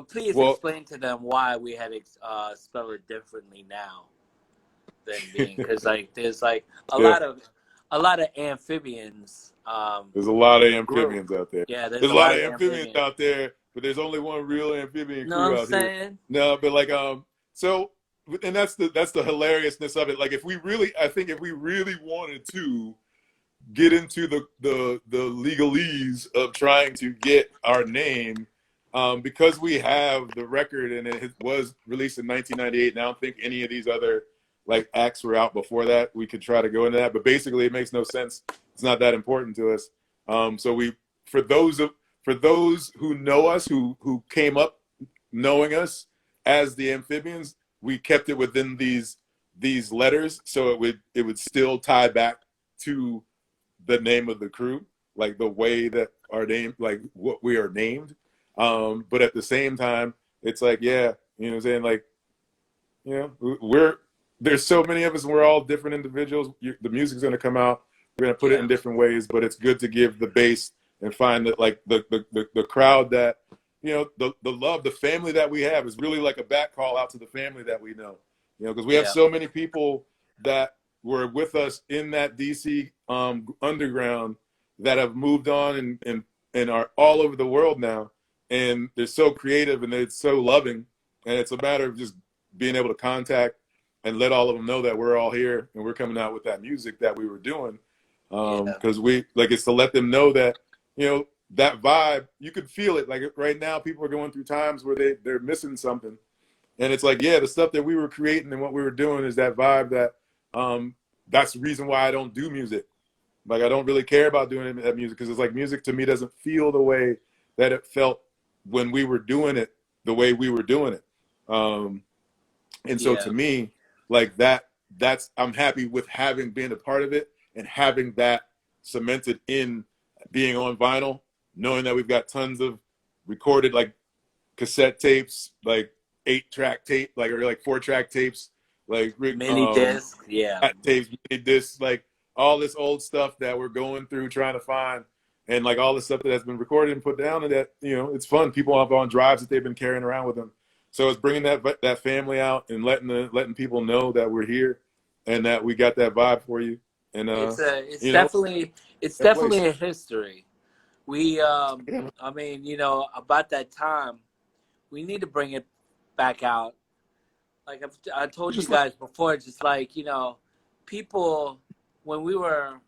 please explain to them why we had to spell it differently now. than being, because like there's like a Yeah. lot of amphibians. There's a lot of Group. amphibians out there. Yeah, there's There's a a lot lot of of amphibians amphibians. out there, but there's only one real amphibian You know what crew I'm out here. saying? No, but like so, and that's the hilariousness of it. Like I think if we really wanted to get into the legalese of trying to get our name, because we have the record and it was released in 1998. And I don't think any of these other like acts were out before that. We could try to go into that, but basically it makes no sense. It's not that important to us. So for those who know us, who came up knowing us as the Amphbns, we kept it within these letters, so it would still tie back to the name of the crew, like the way that our name, like what we are named. But at the same time, it's like, yeah, you know what I'm saying? Like, you know, there's so many of us and we're all different individuals. The music's going to come out. We're going to put it in different ways, but it's good to give the base and find that like the crowd that, you know, the love, the family that we have is really like a back call out to the family that we know, you know, because we have so many people that were with us in that DC underground that have moved on and are all over the world now. And they're so creative and they're so loving. And it's a matter of just being able to contact and let all of them know that we're all here and we're coming out with that music that we were doing. Because it's to let them know that, you know, that vibe, you could feel it. Like right now, people are going through times where they're missing something. And it's like, yeah, the stuff that we were creating and what we were doing is that vibe that, that's the reason why I don't do music. Like, I don't really care about doing that music because it's like music to me doesn't feel the way that it felt when we were doing it, the way we were doing it. And so to me, like that's I'm happy with having been a part of it and having that cemented in being on vinyl, knowing that we've got tons of recorded like cassette tapes, like 8-track tape, like or like 4-track tapes, like mini disc, tapes, mini discs, like all this old stuff that we're going through trying to find, and like all the stuff that has been recorded and put down, and that, you know, it's fun. People have on drives that they've been carrying around with them. So it's bringing that family out and letting people know that we're here and that we got that vibe for you. And it's definitely a history. We I mean, you know, about that time, we need to bring it back out. Like I told you guys before, just like, you know, people when we were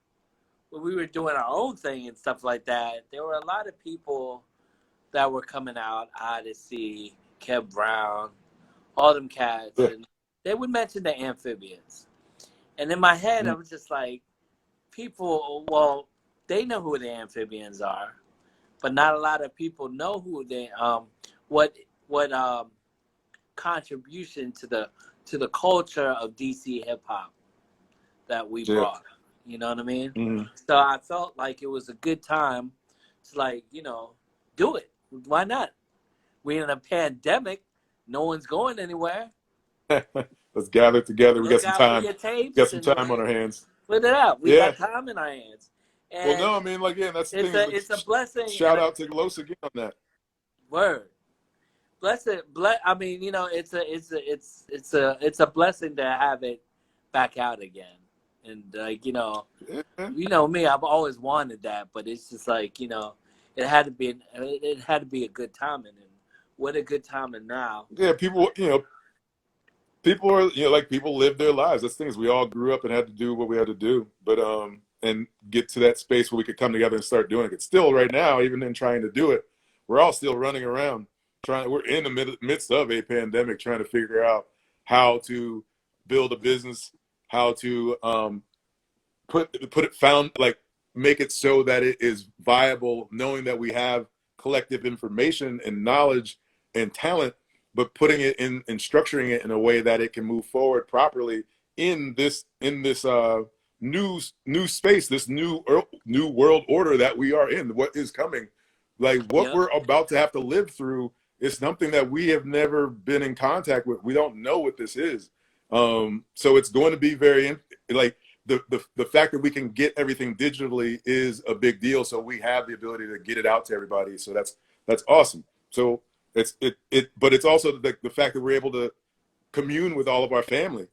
doing our own thing and stuff like that, there were a lot of people that were coming out, Odyssey, Kev Brown, all them cats, and they would mention the Amphbns. And in my head, I was just like, people, well, they know who the Amphbns are, but not a lot of people know who they what contribution to the culture of DC hip hop that we brought. You know what I mean? Mm-hmm. So I felt like it was a good time to, like, you know, do it. Why not? We're in a pandemic. No one's going anywhere. Let's gather together. We got some time. Got some time on our hands. Put it out. We got time in our hands. And well, no, I mean, like, yeah, that's the thing. It's a blessing. Shout out to Los again on that. Word. I mean, you know, it's a blessing to have it back out again. And like, you know me, I've always wanted that, but it's just like, you know, it had to be a good timing, and what a good timing now. Yeah, people are, you know, like, people live their lives. That's the thing, is we all grew up and had to do what we had to do, but and get to that space where we could come together and start doing it. Still, right now, even in trying to do it, we're all still running around we're in the midst of a pandemic, trying to figure out how to build a business, how to make it so that it is viable, knowing that we have collective information and knowledge and talent, but putting it in and structuring it in a way that it can move forward properly in this new space, this new world order that we are in. What is coming, like what we're about to have to live through, is something that we have never been in contact with. We don't know what this is. So it's going to be very, like, the fact that we can get everything digitally is a big deal. So we have the ability to get it out to everybody. So that's awesome. So but it's also the fact that we're able to commune with all of our family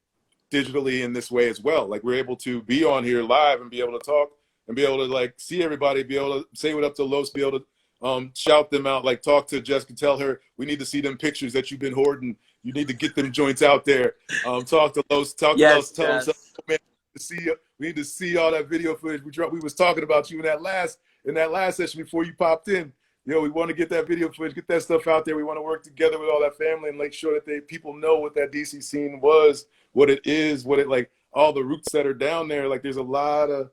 digitally in this way as well. Like we're able to be on here live and be able to talk and be able to like see everybody, be able to say what up to Los, be able to shout them out, like talk to Jessica, tell her we need to see them pictures that you've been hoarding. You need to get them joints out there. Talk to Los, tell him something. Oh, man, we need to see all that video footage we was talking about you in that last session before you popped in. You know, we want to get that video footage, get that stuff out there. We want to work together with all that family and make sure that people know what that DC scene was, what it is, what it like, all the roots that are down there. Like there's a lot of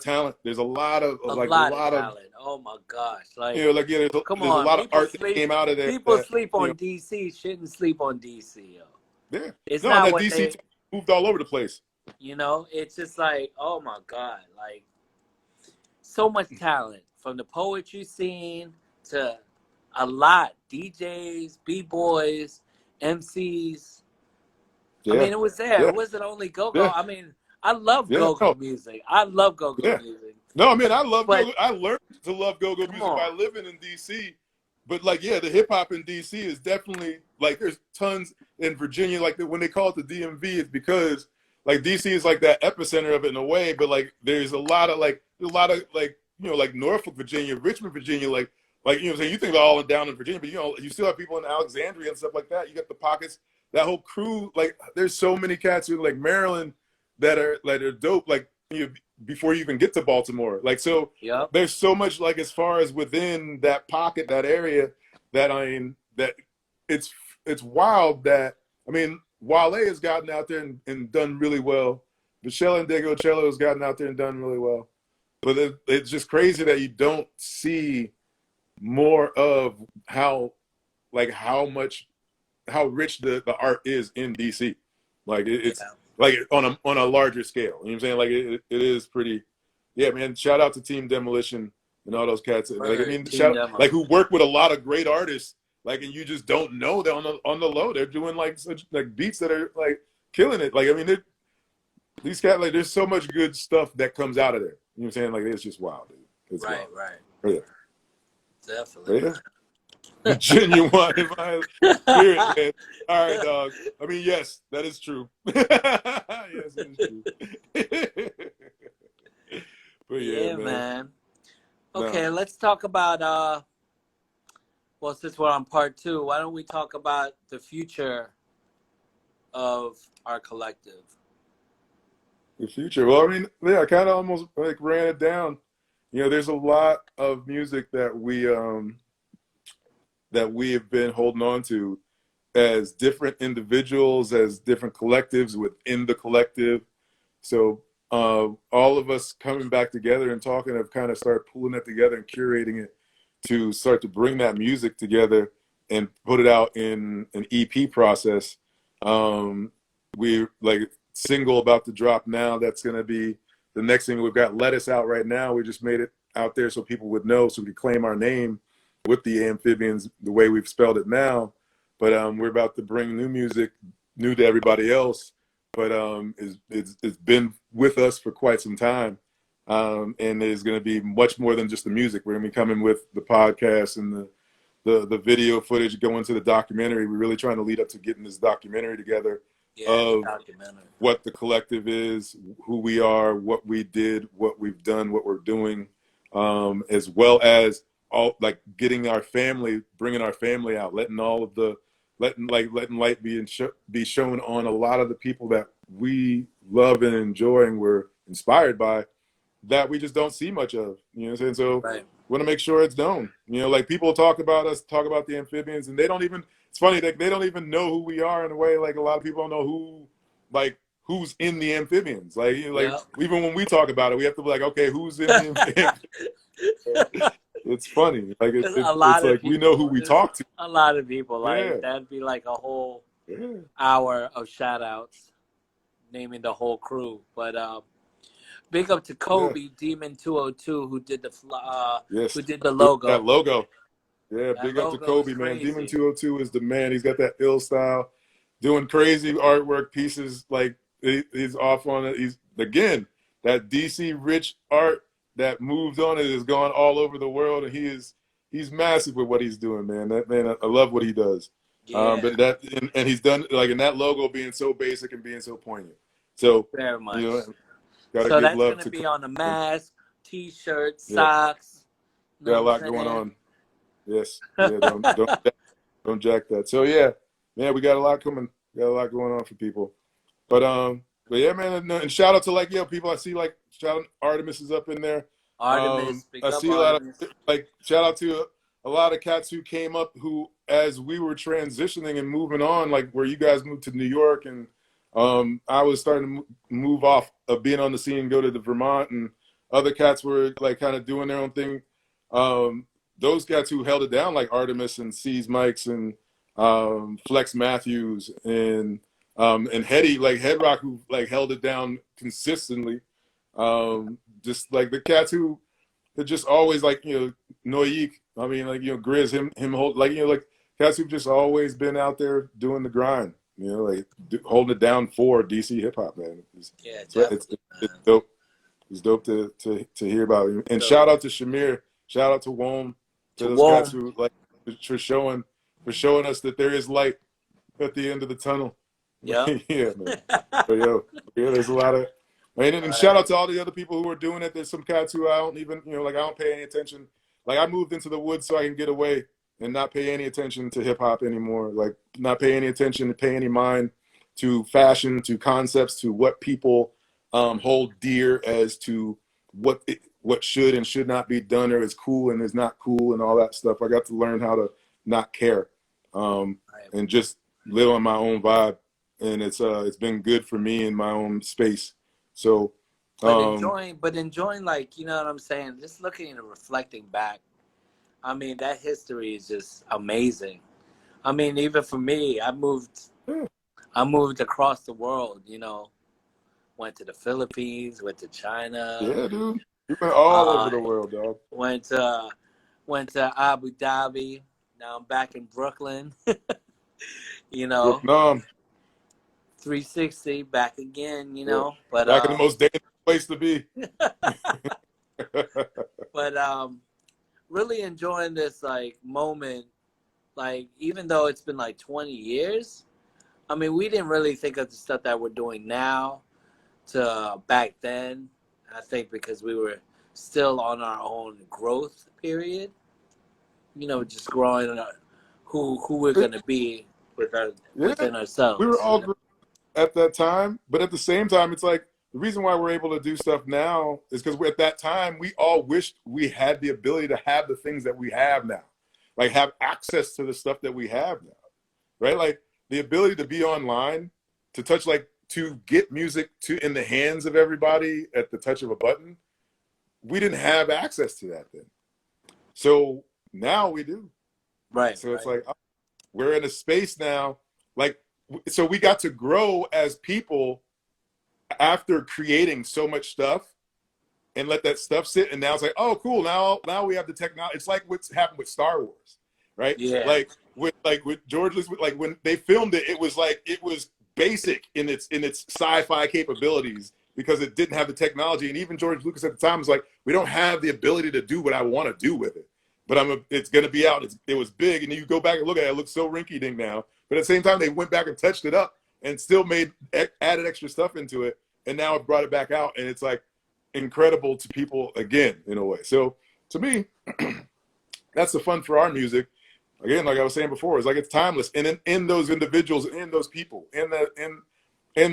talent. There's a lot of talent. Oh my gosh! Like, you know, like there's a lot of art that came out of there. People sleep on DC. Shouldn't sleep on DC. Yo. Yeah, it's no, not that what DC moved all over the place. You know, it's just like, oh my God, like so much talent from the poetry scene to a lot DJs, b-boys, MCs. Yeah. I mean, it was there. Yeah. It wasn't only go-go. Yeah. I mean, I love go-go music. I love go-go music. No, I mean, I love go-go. I learned to love go-go music by living in DC. But like, yeah, the hip hop in DC is definitely like there's tons in Virginia. Like when they call it the DMV, it's because like DC is like that epicenter of it in a way. But like there's a lot of like you know, like Norfolk, Virginia, Richmond, Virginia, like you know what I'm saying? You think about all down in Virginia, but you know, you still have people in Alexandria and stuff like that. You got the pockets, that whole crew. Like there's so many cats in like Maryland that are dope. Like before you even get to Baltimore. Like so there's so much like as far as within that pocket, that area, that I mean that it's wild that I mean Wale has gotten out there and done really well. Michelle and Diego Cello has gotten out there and done really well. But it's just crazy that you don't see more of how rich the art is in DC. Like it's like on a larger scale. You know what I'm saying? Like it is pretty. Yeah, man. Shout out to Team Demolition and all those cats. Like I mean, like who work with a lot of great artists. Like and you just don't know that on the low they're doing like such like beats that are like killing it. Like I mean, these cats like there's so much good stuff that comes out of there. You know what I'm saying? Like it's just wild, dude. It's right. Yeah. Definitely. Yeah. Genuine in my spirit, man. All right, dog. I mean, yes, that is true. Yes, it is true. But yeah, man. Okay, let's talk about well, since we're on part 2, why don't we talk about the future of our collective? The future. Well, I mean, yeah, I kind of almost like ran it down. You know, there's a lot of music that we have been holding on to as different individuals, as different collectives within the collective. So all of us coming back together and talking have kind of started pulling it together and curating it to start to bring that music together and put it out in an EP process. We like single about to drop now. That's going to be the next thing. We've got Lettuce out right now. We just made it out there so people would know, so we could claim our name with the Amphbns the way we've spelled it now. But we're about to bring new music, new to everybody else, but it's been with us for quite some time. And it's going to be much more than just the music. We're going to be coming with the podcast and the video footage, going to the documentary. We're really trying to lead up to getting this documentary together of what the collective is, who we are, what we did, what we've done, what we're doing, as well as all like getting our family, bringing our family out, letting light be shown on a lot of the people that we love and enjoy and we're inspired by, that we just don't see much of. You know what I'm saying? So we want to make sure it's known. You know, like people talk about us, talk about the Amphbns, and they don't even. It's funny that they don't even know who we are in a way. Like a lot of people don't know who's in the Amphbns. Like even when we talk about it, we have to be like, okay, who's in the Amphbns? It's funny. Like it's like people, we know who we talk to. A lot of people. Like that'd be like a whole hour of shout outs naming the whole crew. But big up to Kobe Demon 202 who did the logo. That logo. Yeah, big up to Kobe, man. Demon 202 is the man. He's got that ill style, doing crazy artwork pieces. Like he's off on it. He's again that DC rich art that moved on it has gone all over the world, and he's massive with what he's doing, man. That man, I love what he does. Yeah, But that and he's done like in that logo being so basic and being so poignant. So very much. Gotta So give that's love gonna to be on a mask, T-shirts, yeah. socks. You know Got a what lot I'm going saying? on. Yes. Yeah. Don't jack that. So yeah, we got a lot coming. Got a lot going on for people. But yeah, man, and shout out to like people I see like shout out Artemis is up in there. Artemis, I big up see a lot Artemis. of like shout out to a lot of cats who came up who as we were transitioning and moving on, like where you guys moved to New York and I was starting to move off of being on the scene, go to the Vermont, and other cats were like kind of doing their own thing. Those cats who held it down, like Artemis and C's Mikes and Flex Matthews and Hetty, like Headrock, who like held it down consistently. Just like the cats who are just always like Noyik. I mean, like Grizz, him hold like like cats who've just always been out there doing the grind. Like holding it down for DC hip hop, man. Yeah, definitely. It's dope. It's dope to hear about. And shout out to Shamir. Shout out to Wom. To those cats who like for showing us that there is light at the end of the tunnel. Yeah. Yeah, man. But there's a lot of. And shout out to all the other people who are doing it. There's some cats who I don't even, like I don't pay any attention. Like I moved into the woods so I can get away and not pay any attention to hip hop anymore. Like not pay any attention, pay any mind to fashion, to concepts, to what people hold dear as to what should and should not be done or is cool and is not cool and all that stuff. I got to learn how to not care and just live on my own vibe. And it's been good for me in my own space. So, but enjoying, like, you know what I'm saying? Just looking and reflecting back. I mean, that history is just amazing. I mean, even for me, I moved across the world. Went to the Philippines, went to China. Yeah, dude, you've been all over the world, dog. Went to Abu Dhabi. Now I'm back in Brooklyn. Vietnam. 360 back again, Yeah. But back in the most dangerous place to be. But really enjoying this like moment, like even though it's been like 20 years, I mean we didn't really think of the stuff that we're doing now to back then. I think because we were still on our own growth period, just growing who we're gonna be within ourselves. We were all at that time, but at the same time, it's like the reason why we're able to do stuff now is because at that time we all wished we had the ability to have the things that we have now, like have access to the stuff that we have now, right? Like the ability to be online, to touch, like to get music in the hands of everybody at the touch of a button. We didn't have access to that then, so now we do. Right. So it's like we're in a space now, like. So we got to grow as people after creating so much stuff and let that stuff sit. And now it's like, oh, cool. Now we have the technology. It's like what's happened with Star Wars, right? Yeah. Like with George Lucas, like when they filmed it, it was basic in its sci-fi capabilities because it didn't have the technology. And even George Lucas at the time was like, we don't have the ability to do what I want to do with it. But it's going to be out. It was big. And you go back and look at it, it looks so rinky-dink now. But at the same time, they went back and touched it up and still added extra stuff into it. And now it brought it back out. And it's like incredible to people again, in a way. So to me, that's the fun for our music. Again, like I was saying before, it's like it's timeless. And in those individuals, in those people, in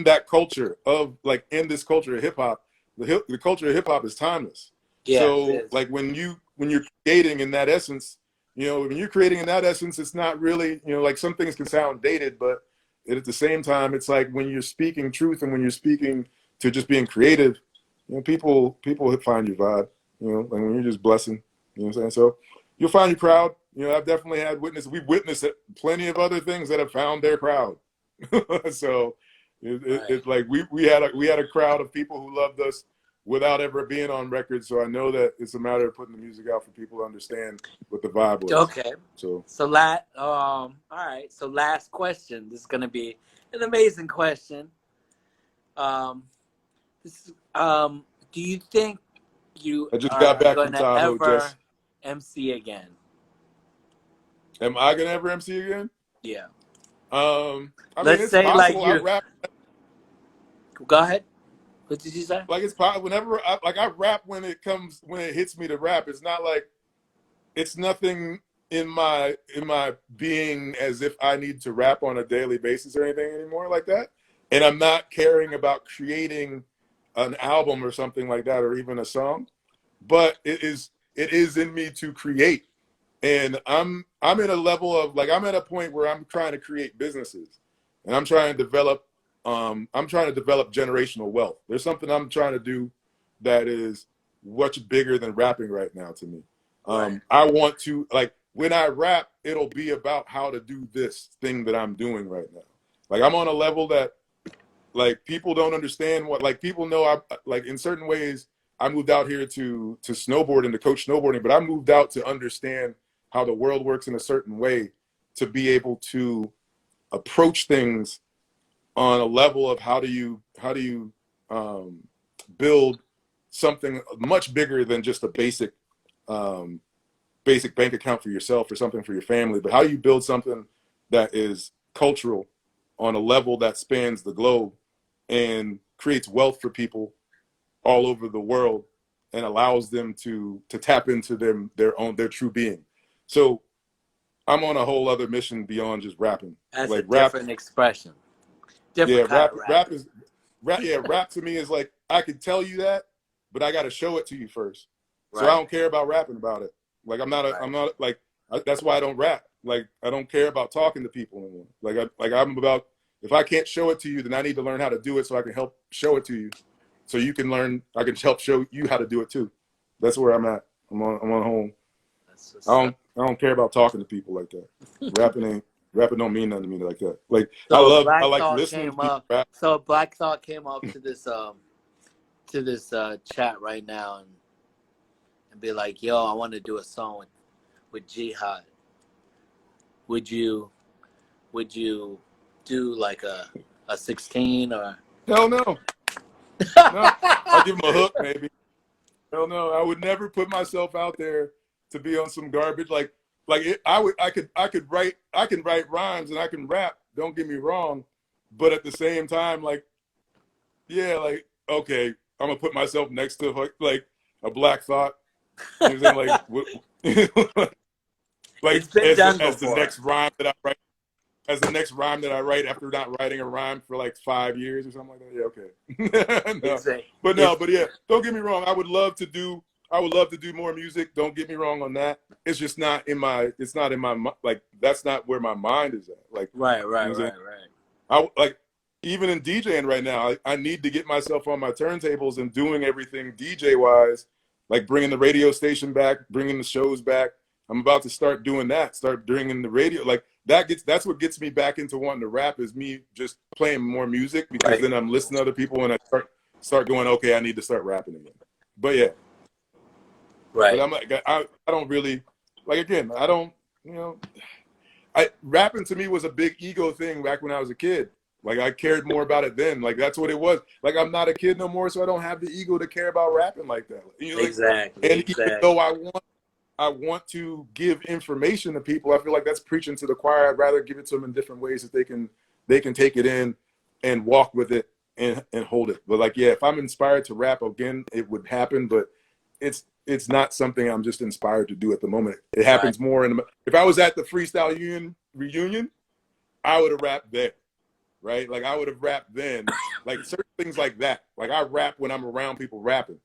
that culture of like in this culture of hip hop, the culture of hip hop is timeless. Yeah, so like when you're creating in that essence, when you're creating in that essence, it's not really, like some things can sound dated, but at the same time, it's like when you're speaking truth and when you're speaking to just being creative, people find your vibe, like when you're just blessing, you know what I'm saying? So you'll find your crowd. I've definitely we've witnessed plenty of other things that have found their crowd. So it's like we had a crowd of people who loved us without ever being on record. So I know that it's a matter of putting the music out for people to understand what the vibe was. Okay. So all right. So last question. This is going to be an amazing question. Do you think you I just are got back going from to Tahoe, ever Jess. MC again? Am I going to ever MC again? Yeah. I mean, Let's it's say like possible. I you. rap Go ahead. What did you say? like it's whenever I rap when it hits me to rap. It's not like it's nothing in my being as if I need to rap on a daily basis or anything anymore like that. And I'm not caring about creating an album or something like that or even a song, but it is in me to create. And I'm in a level of like I'm at a point where I'm trying to create businesses and I'm trying to develop generational wealth. There's something I'm trying to do that is much bigger than rapping right now to me. Right. I want to, like, when I rap, it'll be about how to do this thing that I'm doing right now. Like, I'm on a level that, like, people don't understand what, like, people know I, like, in certain ways, I moved out here to snowboard and to coach snowboarding, but I moved out to understand how the world works in a certain way to be able to approach things on a level of how do you build something much bigger than just a basic bank account for yourself or something for your family, but how you build something that is cultural on a level that spans the globe and creates wealth for people all over the world and allows them to tap into their true being. So I'm on a whole other mission beyond just rapping. That's Like a rap, different expression. Different yeah, kind of rap. rap to me is like I can tell you that, but I got to show it to you first. So I Right. don't care about rapping about it. Like I'm Right. not like that's why I don't rap. Like I don't care about talking to people anymore. I'm about, if I can't show it to you, then I need to learn how to do it so I can help show it to you. So you can learn. I can help show you how to do it too. That's where I'm at. I'm on home. I don't care about talking to people like that. Rapping don't mean nothing to me like that. Like So I Black like Thought listening to came people up. rap. So Black Thought came up to this chat right now and be like, "Yo, I want to do a song with Jihad. Would you do like a 16 or?" Hell no, no. I'll give him a hook maybe. Hell no, I would never put myself out there to be on some garbage. I can write rhymes and I can rap. Don't get me wrong, but at the same time, like, yeah, like, okay, I'm gonna put myself next to like a Black Thought. You know what I'm saying? Like, like It's been done as the before. next rhyme that I write. As the next rhyme that I write after not writing a rhyme for like 5 years or something like that. Yeah, okay. But yeah, don't get me wrong. I would love to do more music. Don't get me wrong on that. It's just not in my. It's not in my like. That's not where my mind is at. Like, Right. you know what I'm saying? I like even in DJing right now. I need to get myself on my turntables and doing everything DJ wise, like bringing the radio station back, bringing the shows back. I'm about to start doing that. Start bringing the radio like. That's what gets me back into wanting to rap is me just playing more music because then I'm listening to other people and I start going, okay, I need to start rapping again. But yeah, Right. but I'm like, I don't really like, again, I don't, you know, rapping to me was a big ego thing back when I was a kid. Like I cared more about it then. Like that's what it was. Like I'm not a kid no more, so I don't have the ego to care about rapping like that. You know, like, Exactly. and even though I want to give information to people, I feel like that's preaching to the choir. I'd rather give it to them in different ways that they can take it in and walk with it and hold it. But like, yeah, if I'm inspired to rap again, it would happen. But it's not something I'm just inspired to do at the moment. It happens more if I was at the Freestyle Union reunion, I would have rapped there, right? Like I would have rapped then, like certain things like that. Like I rap when I'm around people rapping.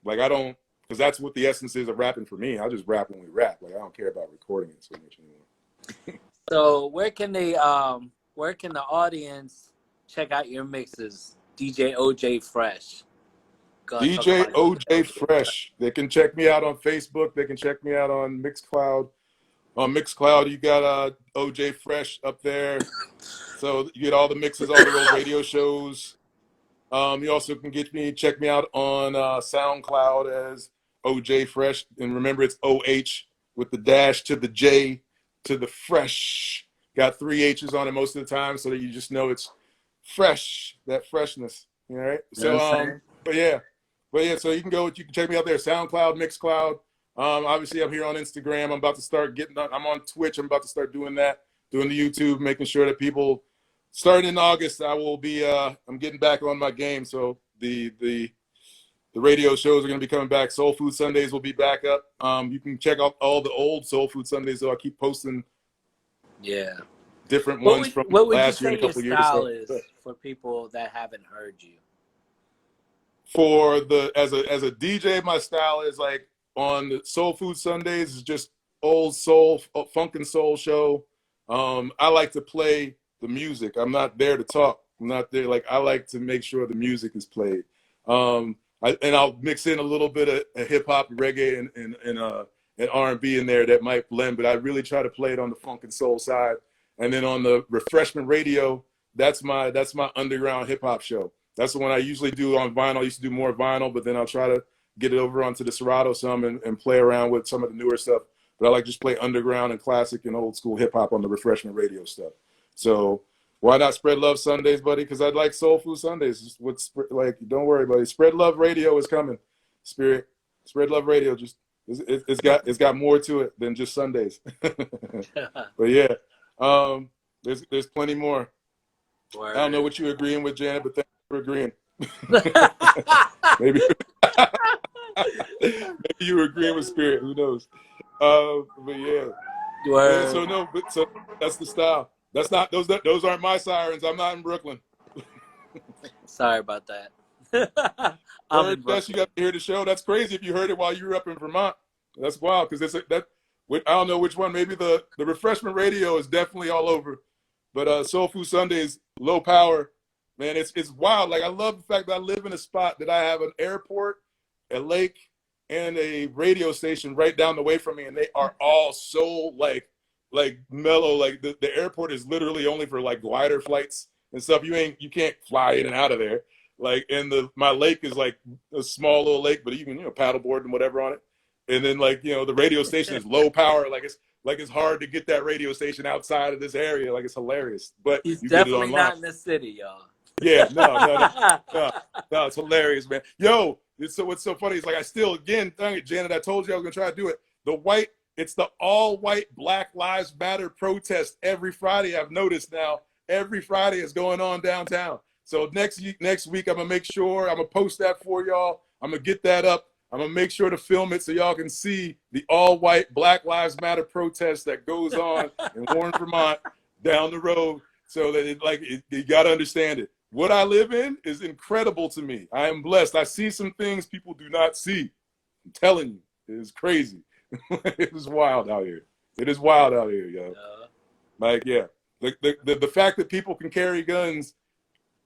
Like I don't. Because that's what the essence is of rapping for me. I just rap when we rap. Like I don't care about recording it so much anymore. So where can the audience check out your mixes? DJ OJ Freshhh. DJ OJ Freshhh. They can check me out on Facebook. They can check me out on Mixcloud. On Mixcloud, you got OJ Freshhh up there. So you get all the mixes, all the old radio shows. You also can check me out on SoundCloud as OJ Freshhh, and remember it's OH with the dash to the J to the Freshhh. Got 3 H's on it most of the time, so that you just know it's fresh, that freshness. All right. So but yeah. So you can check me out there, SoundCloud, Mixcloud. Obviously I'm here on Instagram. I'm about to start I'm on Twitch. I'm about to start doing that. doing the YouTube, making sure that people. Starting in August, I will be. I'm getting back on my game, so the radio shows are going to be coming back. Soul Food Sundays will be back up. You can check out all the old Soul Food Sundays, though. I keep posting different ones from last year and a couple of years. What would you say your style is for people that haven't heard you? For as a DJ, my style is like on the Soul Food Sundays is just old soul, funk and soul show. I like to play the music. I'm not there to talk. I'm not there. Like I like to make sure the music is played. And I'll mix in a little bit of hip hop, reggae, and R&B in there that might blend. But I really try to play it on the funk and soul side. And then on the Refreshment Radio, that's my underground hip hop show. That's the one I usually do on vinyl. I used to do more vinyl, but then I'll try to get it over onto the Serato some and play around with some of the newer stuff. But I like just play underground and classic and old school hip hop on the Refreshment Radio stuff. So why not Spread Love Sundays, buddy? Because I'd like Soul Food Sundays. Like, don't worry, buddy. Spread Love Radio is coming. Spirit, Spread Love Radio. Just it's got more to it than just Sundays. But yeah, there's plenty more. Word. I don't know what you're agreeing with, Janet, but thanks for agreeing. maybe you were agreeing with Spirit. Who knows? But yeah. Word. So that's the style. That's not those aren't my sirens. I'm not in Brooklyn. Sorry about that. That's you got to hear the show. That's crazy if you heard it while you were up in Vermont. That's wild because I don't know which one. Maybe the Refreshment Radio is definitely all over, but Soul Food Sundays, low power, man. It's wild. Like I love the fact that I live in a spot that I have an airport, a lake, and a radio station right down the way from me, and they are all so like mellow. Like the airport is literally only for like glider flights and stuff. You can't fly in and out of there. Like, and my lake is like a small little lake, but you can paddleboard and whatever on it. And then like the radio station is low power. It's hard to get that radio station outside of this area. Like it's hilarious. But he's definitely not in the city, y'all. Yeah, no, it's hilarious, man. Yo, what's so funny is like I still again, dang it, Janet, I told you I was gonna try to do it. It's the all-white Black Lives Matter protest every Friday. I've noticed now every Friday is going on downtown. So next week I'm gonna make sure I'm gonna post that for y'all. I'm gonna get that up. I'm gonna make sure to film it so y'all can see the all-white Black Lives Matter protest that goes on in Warren, Vermont, down the road. So that you gotta understand it. What I live in is incredible to me. I am blessed. I see some things people do not see. I'm telling you, it is crazy. It is wild out here. It is wild out here, yo. Like, yeah. The fact that people can carry guns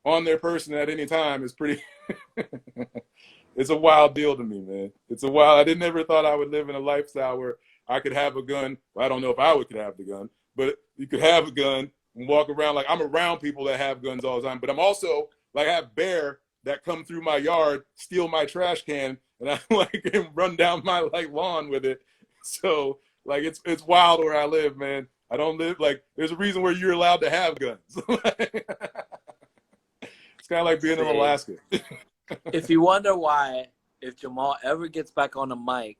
on their person at any time is pretty it's a wild deal to me, man. I never thought I would live in a lifestyle where I could have a gun. Well, I don't know if I could have the gun, but you could have a gun and walk around. Like I'm around people that have guns all the time, but I'm also like I have bear that come through my yard, steal my trash can, and I and run down my lawn with it. So like it's wild where I live, man. I don't live there's a reason where you're allowed to have guns. It's kind of like being in Alaska. If you wonder why, if Jamal ever gets back on the mic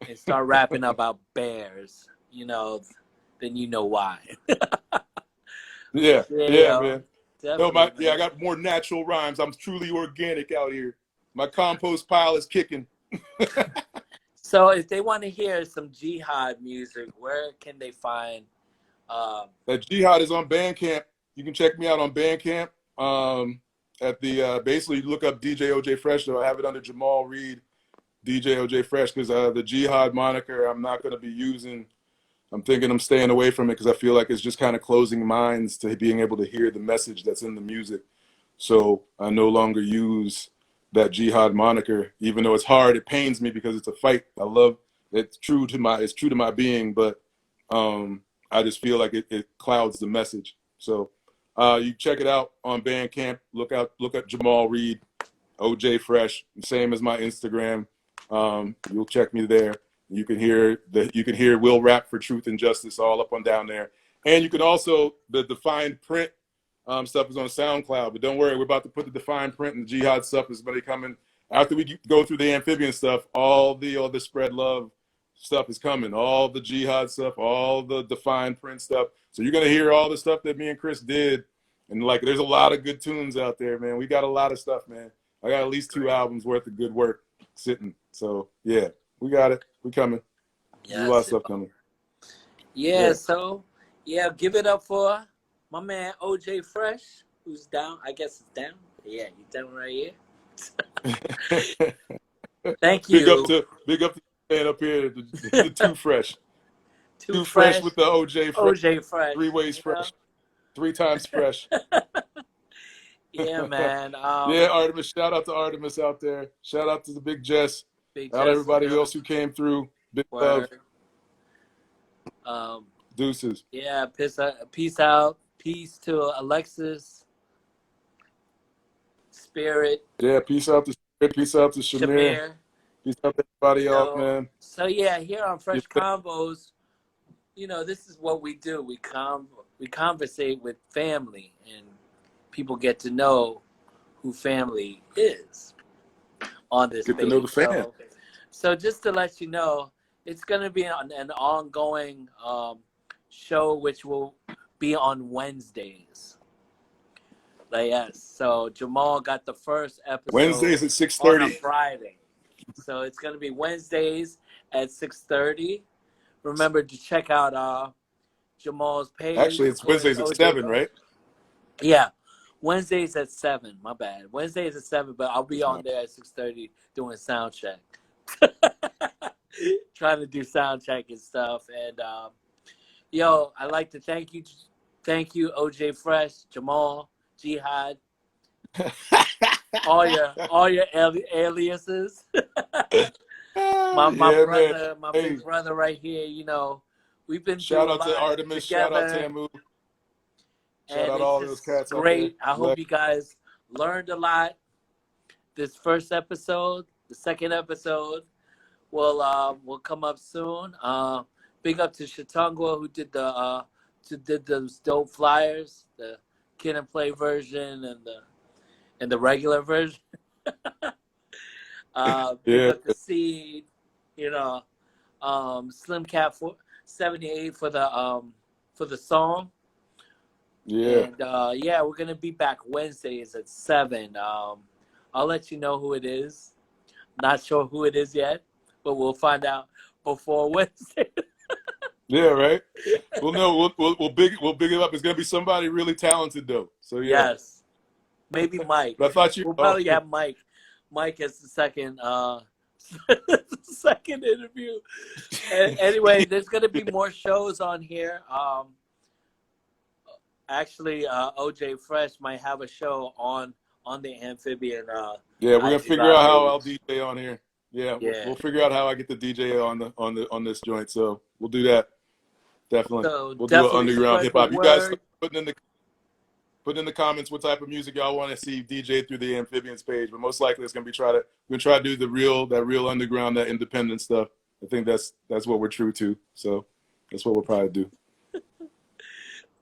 and start rapping about bears, then you know why. yeah, man. No, man. I got more natural rhymes. I'm truly organic out here. My compost pile is kicking. So if they want to hear some Jihad music, where can they find? That Jihad is on Bandcamp. You can check me out on Bandcamp. At the basically look up DJ OJ Freshhh. Though I have it under Jamal Reid, DJ OJ Freshhh, because the Jihad moniker I'm not going to be using. I'm thinking I'm staying away from it because I feel like it's just kind of closing minds to being able to hear the message that's in the music. So I no longer use that Jihad moniker, even though it's hard. It pains me because it's a fight. I love it's true to my being, but I just feel like it clouds the message. So you check it out on Bandcamp. Look up Jamal Reid, OJ Freshhh, same as my Instagram. You'll check me there. You can hear Will Rap for Truth and Justice all up on down there. And you can also, the Defined Print stuff is on SoundCloud. But don't worry, we're about to put the Defined Print and the Jihad stuff is going to be coming after we go through the Amphibian stuff. All the Spread Love stuff is coming. All the Jihad stuff, all the Defined Print stuff. So you're gonna hear all the stuff that me and Chris did, and like there's a lot of good tunes out there, man. We got a lot of stuff, man. I got at least 2 albums worth of good work sitting. So yeah, we got it. We coming. Yes. There's a lot of stuff coming. Yeah, so yeah, give it up for my man OJ Freshhh, who's down. I guess it's down. Yeah, he's down right here. Thank you. Big up to the man up here, the Too Fresh. Too fresh with the OJ Fresh. OJ Fresh. 3 ways fresh. 3 times fresh. Yeah, man. Yeah, Artemis. Shout out to Artemis out there. Shout out to the Big Jess. Shout out everybody else who came through. Big love. Deuces. Yeah, peace out. Peace to Alexis. Spirit. Yeah, peace out to Spirit. Peace out to Shamir. Peace out to everybody else, man. So yeah, here on Freshhh Convos, you know, this is what we do. We conversate with family, and people get to know who family is on this Get page. to know the fan. So just to let you know, it's going to be an ongoing show, which will be on Wednesdays. Like, yes. So Jamal got the first episode. Wednesdays at 6:30. On a Friday. So it's going to be Wednesdays at 6:30. Remember to check out Jamal's page. Actually, it's Wednesdays at 7, right? Yeah. Wednesdays at 7. My bad. Wednesdays at 7, but I'll be on there at 6:30 doing sound check. Trying to do sound check and stuff. And yo, I'd like to thank you OJ Freshhh, Jamal, Jihad, all your aliases. my brother, man. Big brother right here. You know, we've been shout out to Artemis, together. Shout out to Tamu, shout out all those cats. Great. I hope you guys learned a lot. This first episode, the second episode will come up soon. Big up to Shatungwa who did those dope flyers, the Kid and Play version and the regular version. Big up to Seed, you know, Slim Cat 78 for the song. Yeah. And yeah, we're gonna be back Wednesdays at 7. I'll let you know who it is. Not sure who it is yet, but we'll find out before Wednesday. Yeah, right. We'll know. We'll big it up. It's gonna be somebody really talented though. So yeah. Yes, maybe Mike. But I thought we'll probably have Mike. Mike as the second second interview. Anyway, there's gonna be more shows on here. Actually, OJ Freshhh might have a show on the Amphibian. Yeah, we're gonna figure out how I'll DJ on here. Yeah, we'll figure out how I get the DJ on this joint. So we'll do that. Definitely. So we'll do an underground hip hop. You guys put in the comments what type of music y'all want to see DJ through the Amphibians page. But most likely it's gonna be we're gonna try to do that real underground, that independent stuff. I think that's what we're true to. So that's what we'll probably do.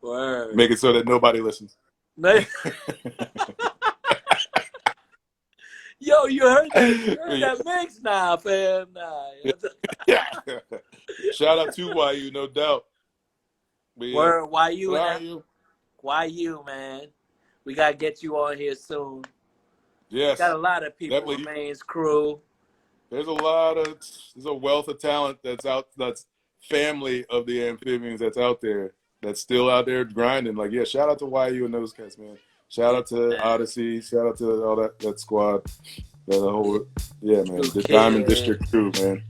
Word. Make it so that nobody listens. Yo, you heard that mix now, fam. Yeah. Shout out to YU, no doubt. Yeah. Word, YU, man. We gotta get you on here soon. Yes. Got a lot of people. Main's crew. There's a wealth of talent that's family of the Amphbns that's out there. That's still out there grinding. Like, yeah, shout out to YU and those guys, man. Shout out to Odyssey. Shout out to all that squad. The whole, man. The Diamond District crew, man.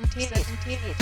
17.